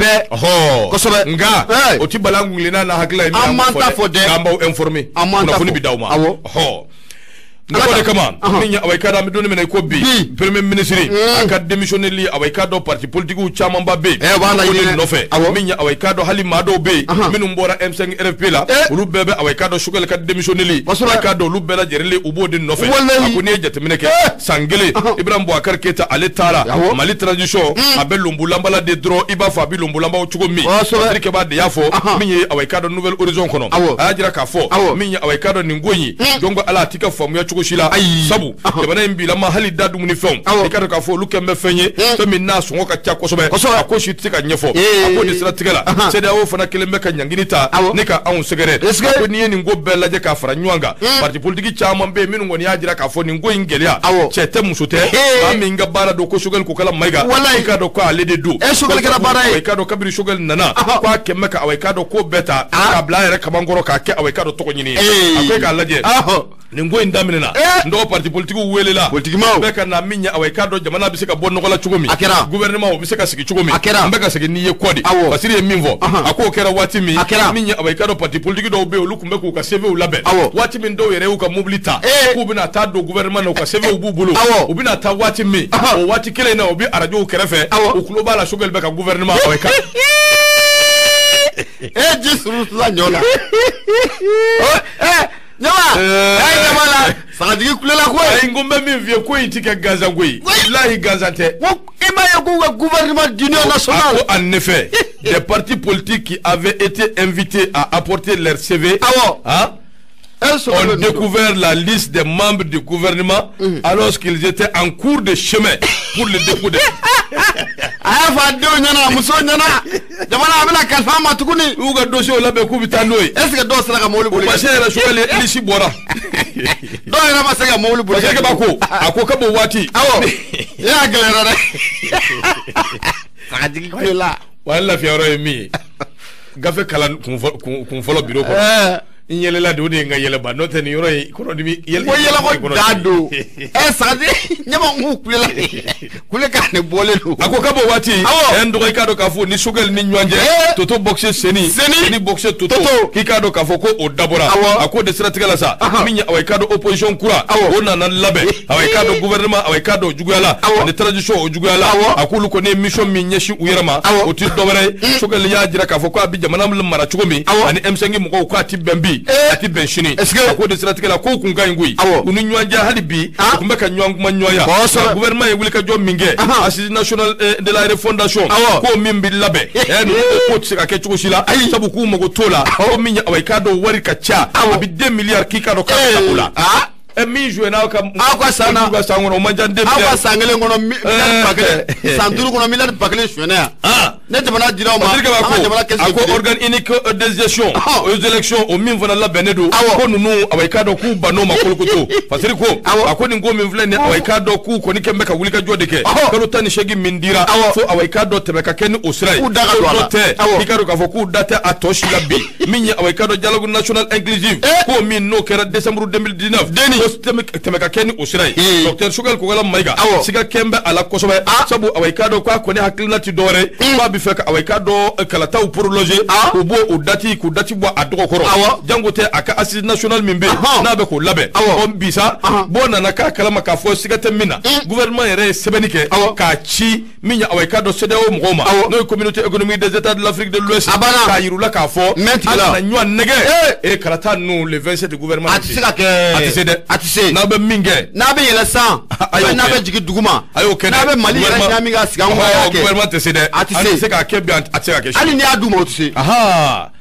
kosɛbɛ nka o ti bali an kunkilenna n'a hakilina ye min y'an fɔ dɛ k'an b'aw informer kunnafoni bɛ d'aw ma nko de kama min ye away ka dɔn an bɛ donni minɛ i ko bi premier ministre a ka démissionneli away ka dɔn parti politique caman ba bɛ yen nɔfɛ min ye away ka dɔn hali maa dɔw bɛ yen minnu bɔra M5 RFP la olu bɛɛ bɛ away ka dɔn Choguel ka démissionneli away ka dɔn olu bɛɛ lajɛlen u b'o de nɔfɛ a ko n'i ye jateminɛ kɛ san kelen Ibrahim Boubacar Keita ale taara Mali transition a bɛ lonbolanbala de dɔrɔn i b'a fɔ a bɛ lonbolanbaw cogo min Sidikɛba de y'a fɔ min ye away ka dɔn Nouvelle Horizon kɔnɔ a y'a jira k'a fɔ min ye away ka dɔn nin ko in jɔn ko ala a t'i ka faamuya cogo si la sabu jamana in bila ma hali da dumuni fɛnw i ka dɔn k'a fɔ olu kɛn bɛ fɛn ye fɛn min n'a sɔngɔ ka ca kosɛbɛ a ko si tɛ se ka ɲɛfɔ a ko nin siratigɛ la CEDEAO fana kelen bɛ ka ɲangini ta ne ka anw sɛgɛrɛ ko n'i ye nin ko bɛɛ lajɛ k'a fara ɲɔgɔn kan parti politique caman bɛ yen minnu kɔni y'a jira k'a fɔ nin ko in gɛlɛya cɛ tɛ muso tɛ maa min ka baara don ko Choguel Kokala Mayiga i ka dɔn ko ale de don i ka dɔn kabini Choguel nana ko a kɛn bɛ ka away ka dɔn ko bɛɛ ta k'a bila a yɛrɛ kamankɔrɔ k'a kɛ away ka dɔn tɔgɔ ɲini ye a ko e k'a lajɛ nin ko in daminɛna ndɔgɔ parti politique welela bɛɛ ka na min ye away ka dɔn jamana bɛ se ka bɔ nɔgɔ la cogo min gouvernement o bɛ se ka sigi cogo min an bɛ ka segin n'i ye kɔ de Basiri ye min fɔ a k'o kɛra waati min min ye away ka dɔn parti politique dɔw bɛ yen olu tun bɛ k'u ka CVw labɛn waati min dɔw yɛrɛ y'u ka mobili ta k'u bɛna taa don gouvernement na u ka CVw b'u bolo u bɛna taa waati min o waati kelen na u bɛ radios kɛrɛfɛ u tulo b'a la Choguel bɛ ka gouvernement away ka ji suru la ɲɔ la ɲama la sagajigi kulela ko ayi n ko n bɛ min f'i ye ko in ti kɛ gansan ko ye walahi gansan tɛ i m'a ye k'u ka gouvernement d'union nationale ko en effet des partis politiques qui avaient été invités à apporter leur CV ont découvert la liste des membres du gouvernement alors qu'ils étaient en cours de chemin pour le dépôt de aya fa denw ɲɛna muso ɲɛna jamana a bɛna kalifa ma tuguni u ka dossier labɛn k'u bɛ taa n'o ye est ce que dɔw sera ka mobili boli parce que yɛrɛ Choguel lisi bɔra dɔw yɛrɛ ma se ka mobili boli parce que ba ko a ko ka bɔ waati awɔ i y'a gɛlɛyara dɛ sagajigi kulela wa lafiya yɔrɔ ye min ye gafe kalan kun fɔlɔ bureau kɔnɔ n yɛlɛla de o de ye n ka yɛlɛba n'o tɛ nin yɔrɔ ye kɔnɔdimi ko yɛlɛko da don sagadi ɲɛma n k'u kulela kule k'a ne bɔlen don a ko ka bɔ waati n dɔgɔ i k'a dɔn k'a fɔ ni Choguel ni ɲɔgɔn cɛ toto boxe seni boxe toto k'i k'a dɔn k'a fɔ ko o dabɔra a ko de siratigɛ la sa min ye away ka dɔn opposition kura o nana labɛn away ka dɔn gouvernement away ka dɔn juguyala ani transition o juguyala a k'olu kɔni ye mission min ɲɛsin u yɛrɛ ma o ti dɔwɛrɛ ye Choguel y'a jira k'a fɔ ko a bɛ jamana mara cogo min ani M5 mɔgɔw k'a ti bɛn bi a ti bɛn sini a ko de siratigɛ la ko kun ka ɲi koyi u ni ɲɔgɔn cɛ hali bi u tun bɛ ka ɲɔgɔn kuma ɲɔgɔnya gouvernement ye wulikajɔ min kɛ assise nationale de la refondation ko min bɛ labɛn ko tɛ se ka kɛ cogo si la sabu k'u mago t'o la ko min ye away ka dɔn wari ka ca a bɛ 2 milliards k'i ka dɔn k'a bɛ o la min joué n'aw ka san kɔnɔ o man ca 2 milliards aw ka san kelen kɔnɔ miliyari ba kelen san 5 kɔnɔ miliyari ba kelen sonyɛnɛ yan ne jamana dira ma ako organe unique des gestions aux élections au min fana labɛnnen don ko nunu awai ka dɔ k'u ban'o ma kolokoto fasiri ko a ko nin ko min filɛ nin awai ka dɔ k'u kɔni kɛn bɛ ka wuli ka jɔ de kɛ kalo 18 min dira fo awai ka dɔ tɛmɛ ka kɛ ni o sira ye dɔ tɛ i ka dɔn k'a fɔ k'u da tɛ a tɔ si la bi min ye awai ka dɔ dialogue national inclusive ko min n'o kɛra décembre 2019 ko tɛmɛ ka kɛ ni o sira ye docteur Sogɛl Kokala Mayiga siga kɛn bɛ a la kosɛbɛ sabu awai ka dɔ k'a kɔni hakilina ti dɔwɛrɛ k'a bɛ fɛ ka awai ka dɔ kalataw prolonger k'u bɔ o dati bɔ a dɔgɔ kɔrɔ jango tɛ a ka assise national min bɛ n'a bɛ k'o labɛn ɔ bisa bɔ nana k'a kalama k'a fɔ siga tɛ min na gouvernement yɛrɛ ye sɛbɛnni kɛ k'a ci min ye awai ka dɔ CEDEAO mɔgɔw ma n'o ye communauté économique des états de l'Afrique de l'Ouest k'a yir'u la k'a fɔ ala na ɲɔgɔn nɛgɛ kalata ninnu le 27 gouvernement a tɛ se ka kɛ a tɛ se dɛ a tɛ se n'a bɛ min kɛ n'a bɛ yɛlɛ san n'a bɛ jigin duguma a y'o kɛ dɛ n'a bɛ Mali yɛrɛ ɲami ka sigi an kɔ gouvernement tɛ se dɛ a tɛ se k'a kɛ bi a tɛ se ka kɛ hali n'i y'a d'u ma o tɛ se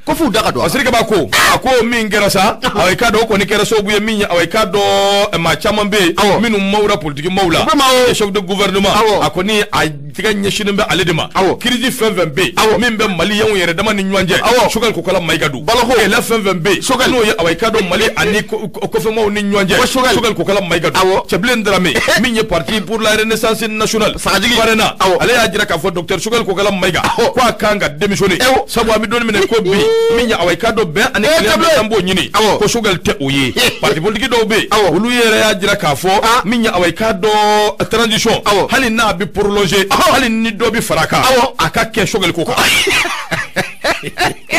ko f'u da ka don Asirike ba ko a ko min kɛra sa awai ka dɔ o kɔni kɛra sababu ye min ye awai ka dɔ maa caman bɛ yen minnu mawura politique maw la chef de gouvernement a kɔni a tigɛ ɲɛsinnen bɛ ale de ma crise fɛn fɛn bɛ yen min bɛ maliyɛnw yɛrɛ dama ni ɲɔgɔn cɛ Sogɛl Kokala Mayiga don kɛlɛ fɛn fɛn bɛ yen n'o ye awai ka dɔ Mali ani kɔfɛmaw ni ɲɔgɔn cɛ Sogɛl Kokala Mayiga don Cɛbilen Dramé min ye parti pour la renaissance nationale sagajigi parena ale y'a jira k'a fɔ docteur Sogɛl Kokala Mayiga ko a kan ka démissionner sabu a bɛ don minɛ ko bi min ye awai ka dɔ bɛn ani kɛlɛ bɛ an b'o ɲini ko Sogɛl tɛ o ye parti politique dɔw bɛ yen olu yɛrɛ y'a jira k'a fɔ min ye awai ka dɔ transition hali n'a bɛ prolonger hali ni dɔ bɛ fara a kan a ka kɛ Sogɛl ko kan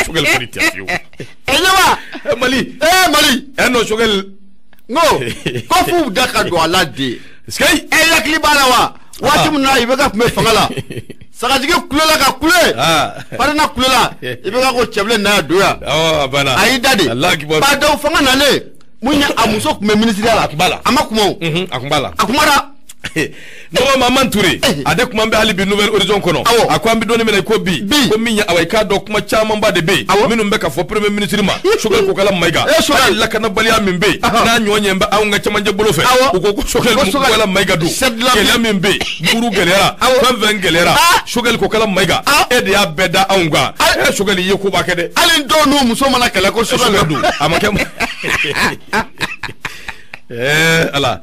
Sogɛl kɔni tɛ fiyewu Mali n'o Sogɛl ko f'u da ka don a la de yakili b'a la wa waati min na i bɛ ka kun bɛ fanga la sagajigi kulela ka kule parina kulela i bɛ ka ko Cɛbilen na ya don yan a y'i da de ba dɔw fanga nalen mun ye a muso kun bɛ ministeriya la a ma kuma o a kun b'a la a kumara Nɔgɔ Maman Touré a de kuma bɛ hali bi Nouvelle Horizon kɔnɔ a ko an bɛ dɔɔnin minɛ ko bi ko min ye awai ka dɔ kuma camanba de bɛ yen minnu bɛ ka fɔ premier ministre ma Sogɛl Kokala Mayiga hali lakanabaliya min bɛ yen n'a ɲɔgɔn ɲɛ bɛ anw ka cɛmancɛ bolo fɛ u ko ko Sogɛl Kokala Mayiga don gɛlɛya min bɛ yen furu gɛlɛyara fɛn fɛn gɛlɛyara Sogɛl Kokala Mayiga e de y'a bɛɛ da anw kan Sogɛl i ye koba kɛ dɛ hali dɔw n'u muso mana kɛlɛ ko Sogɛl don a ma kɛ ala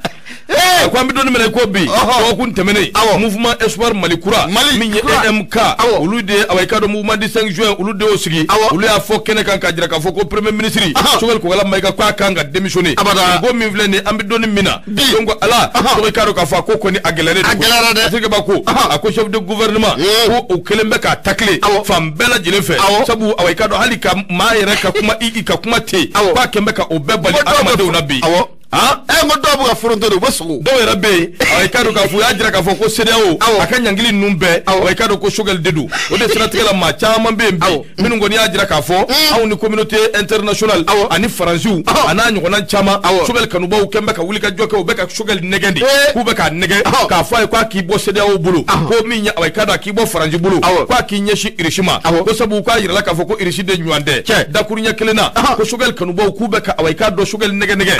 ko an bɛ dɔɔnin minɛ ko bi dɔgɔkun tɛmɛnen mouvement espoir Mali kura min ye EMK olu de awai ka dɔ mouvement du 5 juin olu de y'o sigi olu y'a fɔ kɛnɛ kan k'a jira k'a fɔ ko premier ministre Sogɛl Kokala Mayiga k'a kan ka démissionner ko min filɛ nin an bɛ dɔɔnin min na donc ala dɔgɔ k'a dɔn k'a fɔ a ko kɔni a gɛlɛyalen don Asirike ba ko a ko chef de gouvernement ko o kelen bɛ k'a tacler fan bɛɛ lajɛlen fɛ sabu awai ka dɔn hali ka maa yɛrɛ ka kuma i ka kuma ten k'a kɛn bɛ ka o bɛɛ bali adamadenw na bi ngo dɔw bɛ ka foronto de u bɛ sogo dɔw yɛrɛ bɛ yen awai ka dɔn k'a fɔ u y'a jira k'a fɔ ko CEDEAO a ka ɲankili ninnu bɛɛ awai ka dɔn ko Sogɛl de don o de siratigɛ la maa caman bɛ yen bi minnu kɔni y'a jira k'a fɔ anw ni communauté internationale ani faransiw a n'a ɲɔgɔnna caman Sogɛl kanubaw kɛn bɛ ka wuli ka jɔ kɛ u bɛ ka Sogɛl nɛgɛn de k'u bɛ k'a nɛgɛ k'a fɔ a ye k'a k'i bɔ CEDEAO bolo ko min ye awai ka dɔn a k'i bɔ faransi bolo k'a k'i ɲɛsin Irisi ma ko sabu k'a yirala k'a fɔ ko Irisi de ɲɔgɔn tɛ dakuruɲɛ kelen na ko Sogɛl kanubaw k'u bɛ ka awai ka dɔn Sogɛl nɛgɛ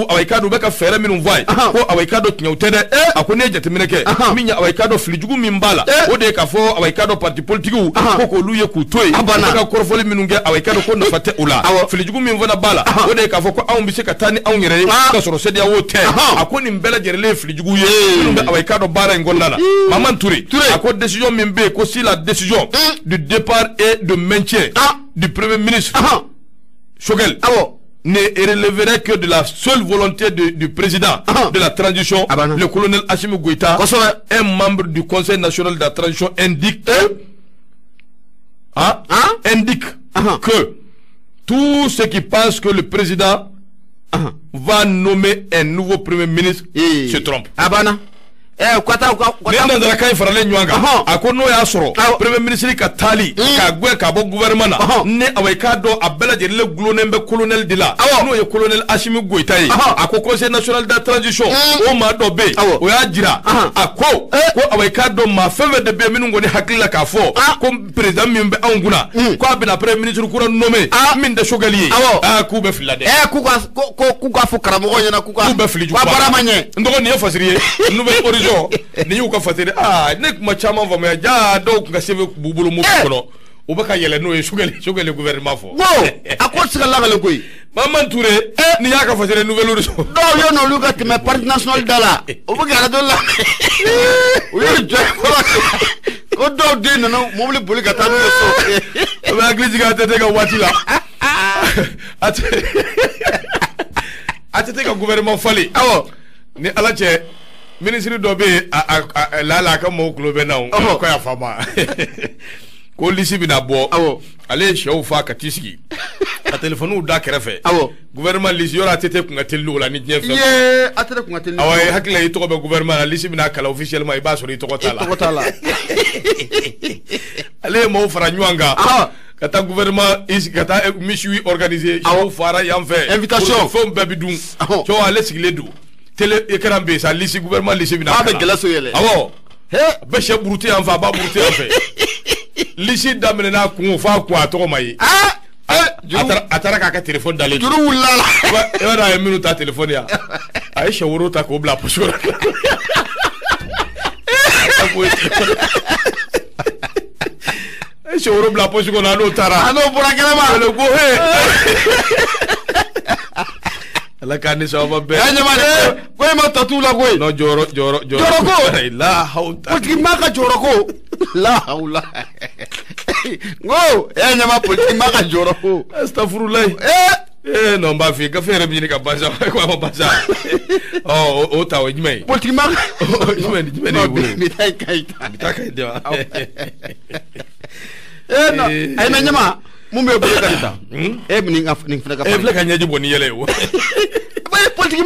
sabu awai ka dɔn u bɛ ka fɛɛrɛ minnu fɔ a ye ko awai ka dɔ tiɲɛw tɛ dɛ a ko ne ye jateminɛ kɛ min ye awai ka dɔ filijugu min b'a la o de ye k'a fɔ awai ka dɔ parti politigiw ko k'olu ye k'u to yen u bɛ ka kɔrɔfɔli minnu kɛ awai ka dɔ ko nafa tɛ o la filijugu min fana b'a la o de ye k'a fɔ ko anw bɛ se ka taa ni anw yɛrɛ ye k'a sɔrɔ CEDEAO tɛ a ko nin bɛɛ lajɛlen ye filijugu ye minnu bɛ awai ka dɔ baara in kɔnɔna na Maman Touré a ko décision min bɛ yen ko si la décision du départ et de maintien du premier ministre Sogɛl ne relèverait que de la seule volonté du président de la transition, le colonel Assimi Goïta, un membre du Conseil national de la transition indique que tout ce qui pense que le président va nommer un nouveau premier ministre se trompe. ne nana kan faralen ɲɔgɔn kan a ko n'o y'a sɔrɔ premier ministre ka taali ka gɛn ka bɔ gouvernement na ne awai k'a dɔn a bɛɛ lajɛlen gulonnen bɛ colonel de la n'o ye colonel Assimi Goïta ye a ko conseil national de transition o maa dɔ bɛ yen o y'a jira a ko awai k'a dɔn maa fɛn fɛn de bɛ yen minnu kɔni hakili la k'a fɔ ko président min bɛ anw kunna k'a bɛna premier ministre kura nommé min tɛ Sogɛli ye k'u bɛ fili la dɛ k'u ka fɔ karamɔgɔ ɲɛna k'u bɛ fili jugu baara ma ɲɛ n dɔgɔ nin ye fasiri ye nouvelle horizon Yo, ni y'u ka fatiri ne kuma caman faamuya ja dɔw kun ka sebe b'u bolo mu kɔnɔ u bɛ ka yɛlɛ n'o ye sugɛli gouvernement fɔ a ko tɛ se ka lagale koyi Maman Touré ni y'a ka fatiri nouvelle de sɔrɔ dɔw ye n'olu ka tɛmɛ parti national da la u bɛ ka radio la u ye jɔ ko dɔw den nana mobili boli ka taa n'u ye so a bɛ hakili jigin a tɛ ka waati la a tɛ ka gouvernement falen awɔ ni ala cɛ ministre dɔ bɛ yen a ka mɔgɔw tulo bɛ na ko y'a faamu ko lisi bɛna bɔ ale ye sɛw fa ka t'i sigi ka téléphone da kɛrɛfɛ gouvernement lisi yɔrɔ a tɛ kun ka teli o la ni diɲɛ fɛn a tɛ kun ka teli awɔ hakili la i tɔgɔ bɛ gouvernement la lisi bɛna kalan officiellement i b'a sɔrɔ i tɔgɔ t'a la ale ye mɔgɔw fara ɲɔgɔn kan ka taa gouvernement ka taa misiwi organiser sɛw fara yan fɛ invitation fɛnw bɛɛ bɛ dun cɛw ale sigilen don télé écran bɛ sa lisi gouvernement lisi bɛna a bɛ gɛlɛya so yɛlɛ awɔ bɛ sɛ buruti yan fɛ a b'a buruti yan fɛ lisi daminɛna kun f'a kun a tɔgɔ ma ye a taara k'a ka téléphone dalen juru wulila la i b'a dɔn a ye minnu ta téléphone yan a ye sɛ woro ta k'o bila poche kɔnɔ a ye sɛ woro bila poche kɔnɔ a n'o taara a n'o bɔra kɛnɛma ko he ala k'a ni sababa bɛɛ a ɲɛma de ko e ma tatu la koyi non jɔyɔrɔ ko la hawla politique ma ka jɔyɔrɔ ko la hawla ngo e ɲɛma politique ma ka jɔyɔrɔ ko astafurulayi non b'a f'i gafe yɛrɛ bɛ ɲini ka basa ko a ma basa o ta o ye jumɛn ye politique ma jumɛn de b'i bolo bi taa ka ɲi de wa non ay na ɲɛma mun bɛ bolo ka ta e bɛ nin fana ka filɛ ka ɲɛji bɔ ni yɛlɛ ye o politique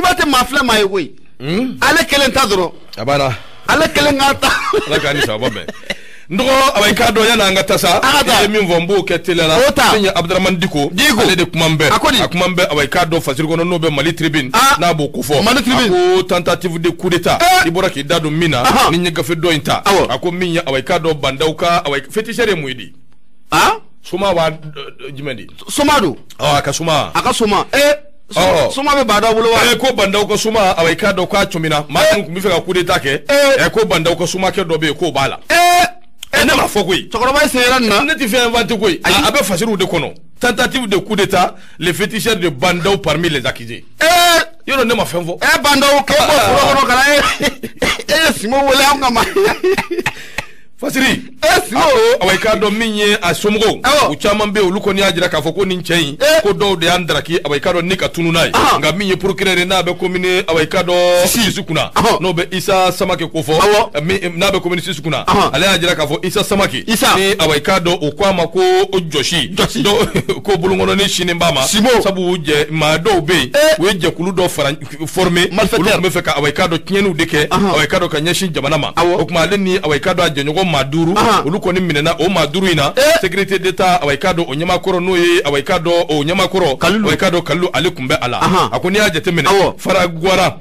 ma tɛ maa filɛ maa ye koyi ale kelen ta dɔrɔn a banna ale kelen ka ta ala k'a ni sababa bɛɛ n dɔgɔ a k'a dɔn yan'an ka taa sa i ye min fɔ n b'o kɛ teliya la min ye Abdramane Diko ale de kuma n bɛ a kuma n bɛ a k'a dɔn fasiri kɔnɔ n'o bɛ Mali Tribune n'a b'o ko fɔ a ko tentative de coup d'état i bɔra k'i da don min na ni n ye gafe dɔ in ta a ko min ye a k'a dɔn bandaw ka féticheur ye mun ye di soma wa jumɛn di soma don a ka soma soma bɛ bandaw bolo wa ko bandaw ka soma a k'a dɔn k'a cɔmina maa min tun bɛ fɛ ka coup d'état kɛ ko bandaw ka somakɛ dɔ bɛ yen k'o b'a la ne m'a fɔ koyi cɛkɔrɔba ye senyɛrɛ nin na ne tɛ fɛn inventé koyi a bɛ fasiriw de kɔnɔ tentative de coup d'état les féticheurs de bandaw parmi les accusés yɔrɔ ne ma fɛn fɔ bandaw k'e bɔ foro kɔnɔ ka na e ye Simo wele an ka ma fasiri a k'a dɔn min ye a somɔgɔw u caman bɛ yen olu kɔni y'a jira k'a fɔ ko nin cɛ in ko dɔw de y'an daraki a k'a dɔn ni ka tunu n'a ye nka min ye procureur n'a bɛ commune a k'a dɔn Sisi kunna n'o bɛ Isa Samake ko fɔ n'a bɛ commune Sisi kunna ale y'a jira k'a fɔ Isa Samake ni a k'a dɔn o ko a ma ko jɔsi ko bolonkɔnɔni sini b'a ma sabu maa dɔw bɛ yen u ye jɛkulu dɔ former olu tun bɛ fɛ ka a k'a dɔn tiɲɛniw de kɛ a k'a dɔn ka ɲɛsin jamana ma o tuma ale ni a k'a dɔn a jɛɲɔgɔn maa duuru olu kɔni minɛna o maa duuru in na sécurité d'état a k'a dɔn o ɲɛmakɔrɔ n'o ye a k'a dɔn o ɲɛmakɔrɔ a k'a dɔn Kalilu ale tun bɛ a la a ko n'i y'a jateminɛ Fara Guara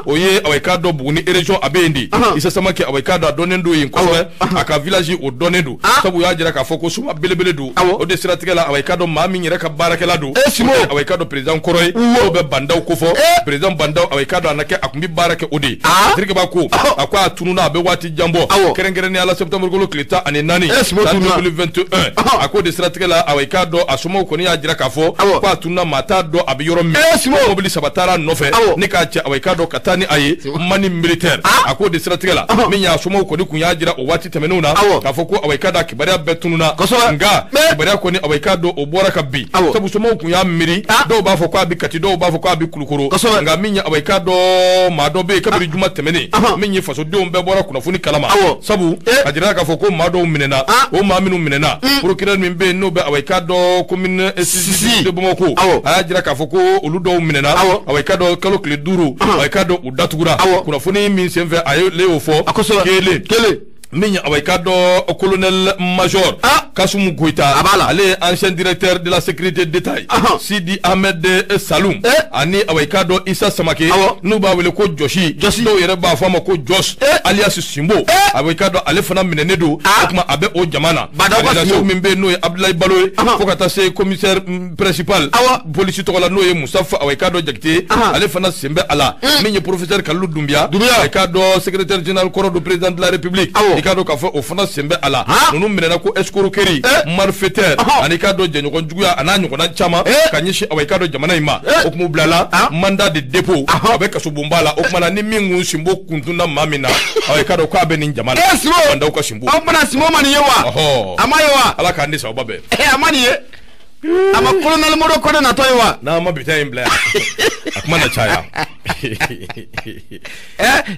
o ye a k'a dɔn Buguni région a bɛ yen de Isa Samake a k'a dɔn a dɔnnen don yen kosɛbɛ a ka village o dɔnnen don sabu u y'a jira k'a fɔ ko suma belebele don o de siratigɛ la a k'a dɔn maa min yɛrɛ ka baarakɛla don a k'a dɔn président kɔrɔ ye o bɛ bandaw ko fɔ président bandaw a k'a dɔn a na kɛ a tun bɛ baara kɛ o de Tirikeba ko a ko a tununa a bɛ waati jan bɔ kɛrɛnkɛrɛnnenya la septembre kolo tile 14 san 2021 a ko de siratigɛ la a k'a dɔn a somɔgɔw kɔni y'a jira k'a fɔ ko a tununa maa t'a dɔn a bɛ yɔrɔ min mobili saba taara nɔfɛ ne k'a cɛ a k'a dɔn ka taa ni a ye mani militaire a ko de siratigɛ la min y'a somɔgɔw kɔni kun y'a jira o waati tɛmɛnenw na k'a fɔ ko a k'a dɔn a kibaruya bɛɛ tununa nka kibaruya kɔni a k'a dɔn o bɔra ka bin sabu somɔgɔw kun y'a miiri dɔw b'a fɔ ko a bɛ Kati dɔw b'a fɔ ko a bɛ Kulukoro nka min ye a k'a dɔn maa dɔ bɛ yen kabini juma tɛmɛnen min ye fasodenw bɛɛ bɔra kunnafoni kalama sabu a jira k'a fɔ ko maa dɔw minɛna o maa minnu minɛna procureur min bɛ yen n'o bɛ a k'a dɔn commune Sisi de Bamakɔ a y'a jira k'a fɔ ko olu dɔw minɛna a k'a dɔn kalo tile 5 a k'a dɔn u datugura kunnafoni min senfɛ a ye y'o fɔ kelen Minya Awekado, colonel major Kassoum Goïta, allez, ancien directeur de la sécurité d'État, Sidi Ahmed Saloum, Ani Awekado Issa Samake, Nouba Wileko Joshi, no Yereba Famako Josh, alias Simbo, Awekado Alefana Minenedo, Akma Abe O Jamana, Badawasio Mimbe Noé Abdoulaye Baloé, Fokatase commissaire principal, police Tokola Noé Moussafa Awekado Jakte, Alefana Sembe Ala, Minya professeur Kalou Doumbia, Awekado secrétaire général corps du président de la République. Ikado kafo ofana sembe ala nunu menena ko escroquerie malfaiteur anikado jenyo juya ananyo kona chama kanyishi awekado jamana ima okumu blala mandat de dépôt avec kasubumbala okumana ni mingu simbo kuntuna mamina awekado ko abeni jamana manda ko simbo amana simo mani yewa amayewa ala kandi sa obabe amani ye ama colonel moro ko na toyewa na mabita imbla akumana chaya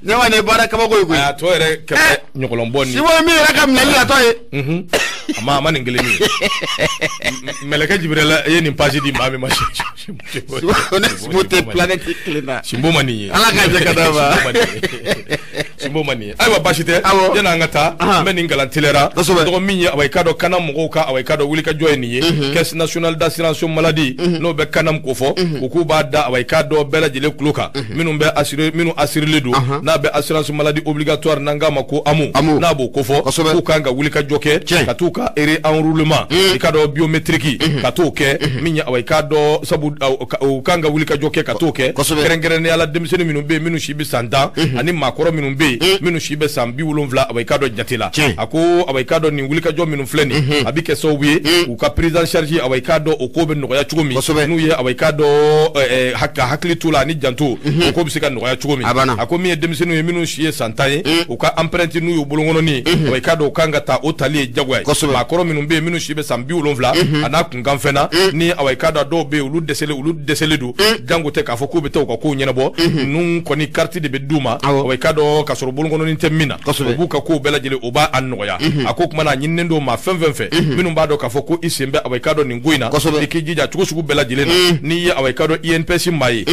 nyawa ne bara kama goy goy to ere ke nyokolomboni si wo mi raka mnali la toye ama mani ngeleni meleka jibrela yeni page di mami mashi smote planet klina simbo mani ala ka je kadaba simbo mani aywa bashite yana ngata meni ngalantilera to minye awekado kanam ngoka awekado wulika joyeniye caisse nationale d'assurance maladie no be kanam kofo ukuba da awekado bela jile kluka minu be assurer ledo na be assurance maladie obligatoire nanga mako amu na bo kofo ukanga wulika joke katuka ere enroulement ikado biométrique katoke minya awekado sabu ukanga wulika joke katoke kerengere ala demiseni minu be minu shibi sanda ani makoro minu be minu shibe sambi wulonvla awekado jatila ako awekado ni wulika jo minu fleni abike so wi uka prise en charge awekado okobe no ya chugumi nu ye awekado hakli tula ni janto ko bisika no ya chugumi ako mi demisenu ye minu shiye santaye uka empreinte nu yo bolongono ni awekado kanga ta otali jagwa makoro minu be minu shibe sambi wulonvla ana kungamfena ni awekado do be ulu desele do jango te ka foko be te ko nyena bo nun koni carte de beduma awekado kasoro bolongono ni temina buka ko bela jele oba annoya ako kuma na nyinnendo ma fenfenfe minu ba do ka foko isembe awekado ni nguina ikijija chukusuku bela jele ni ya awekado INPC mai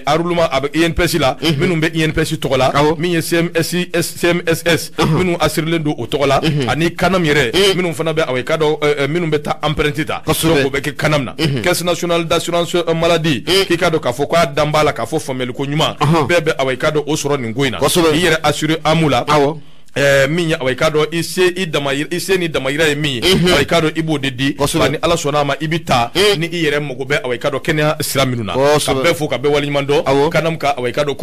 aruluma ab INPC la minu be INPC tokola mi CMSS minu asirlendo o tokola ani kanam yere minu fana be awekado minu be ta empreinte ta ko be ke kanamna caisse nationale d'assurance maladie kikado ka foko dambala ka fo famel ko nyuma bebe awekado osoro ni nguina yere assurer amula minya awekado ise ni damayira mi awekado ibo dedi bani ala sonama ibita ni iyere mogobe awekado kenya siraminuna ka be fo ka be walimando kanam ka awekado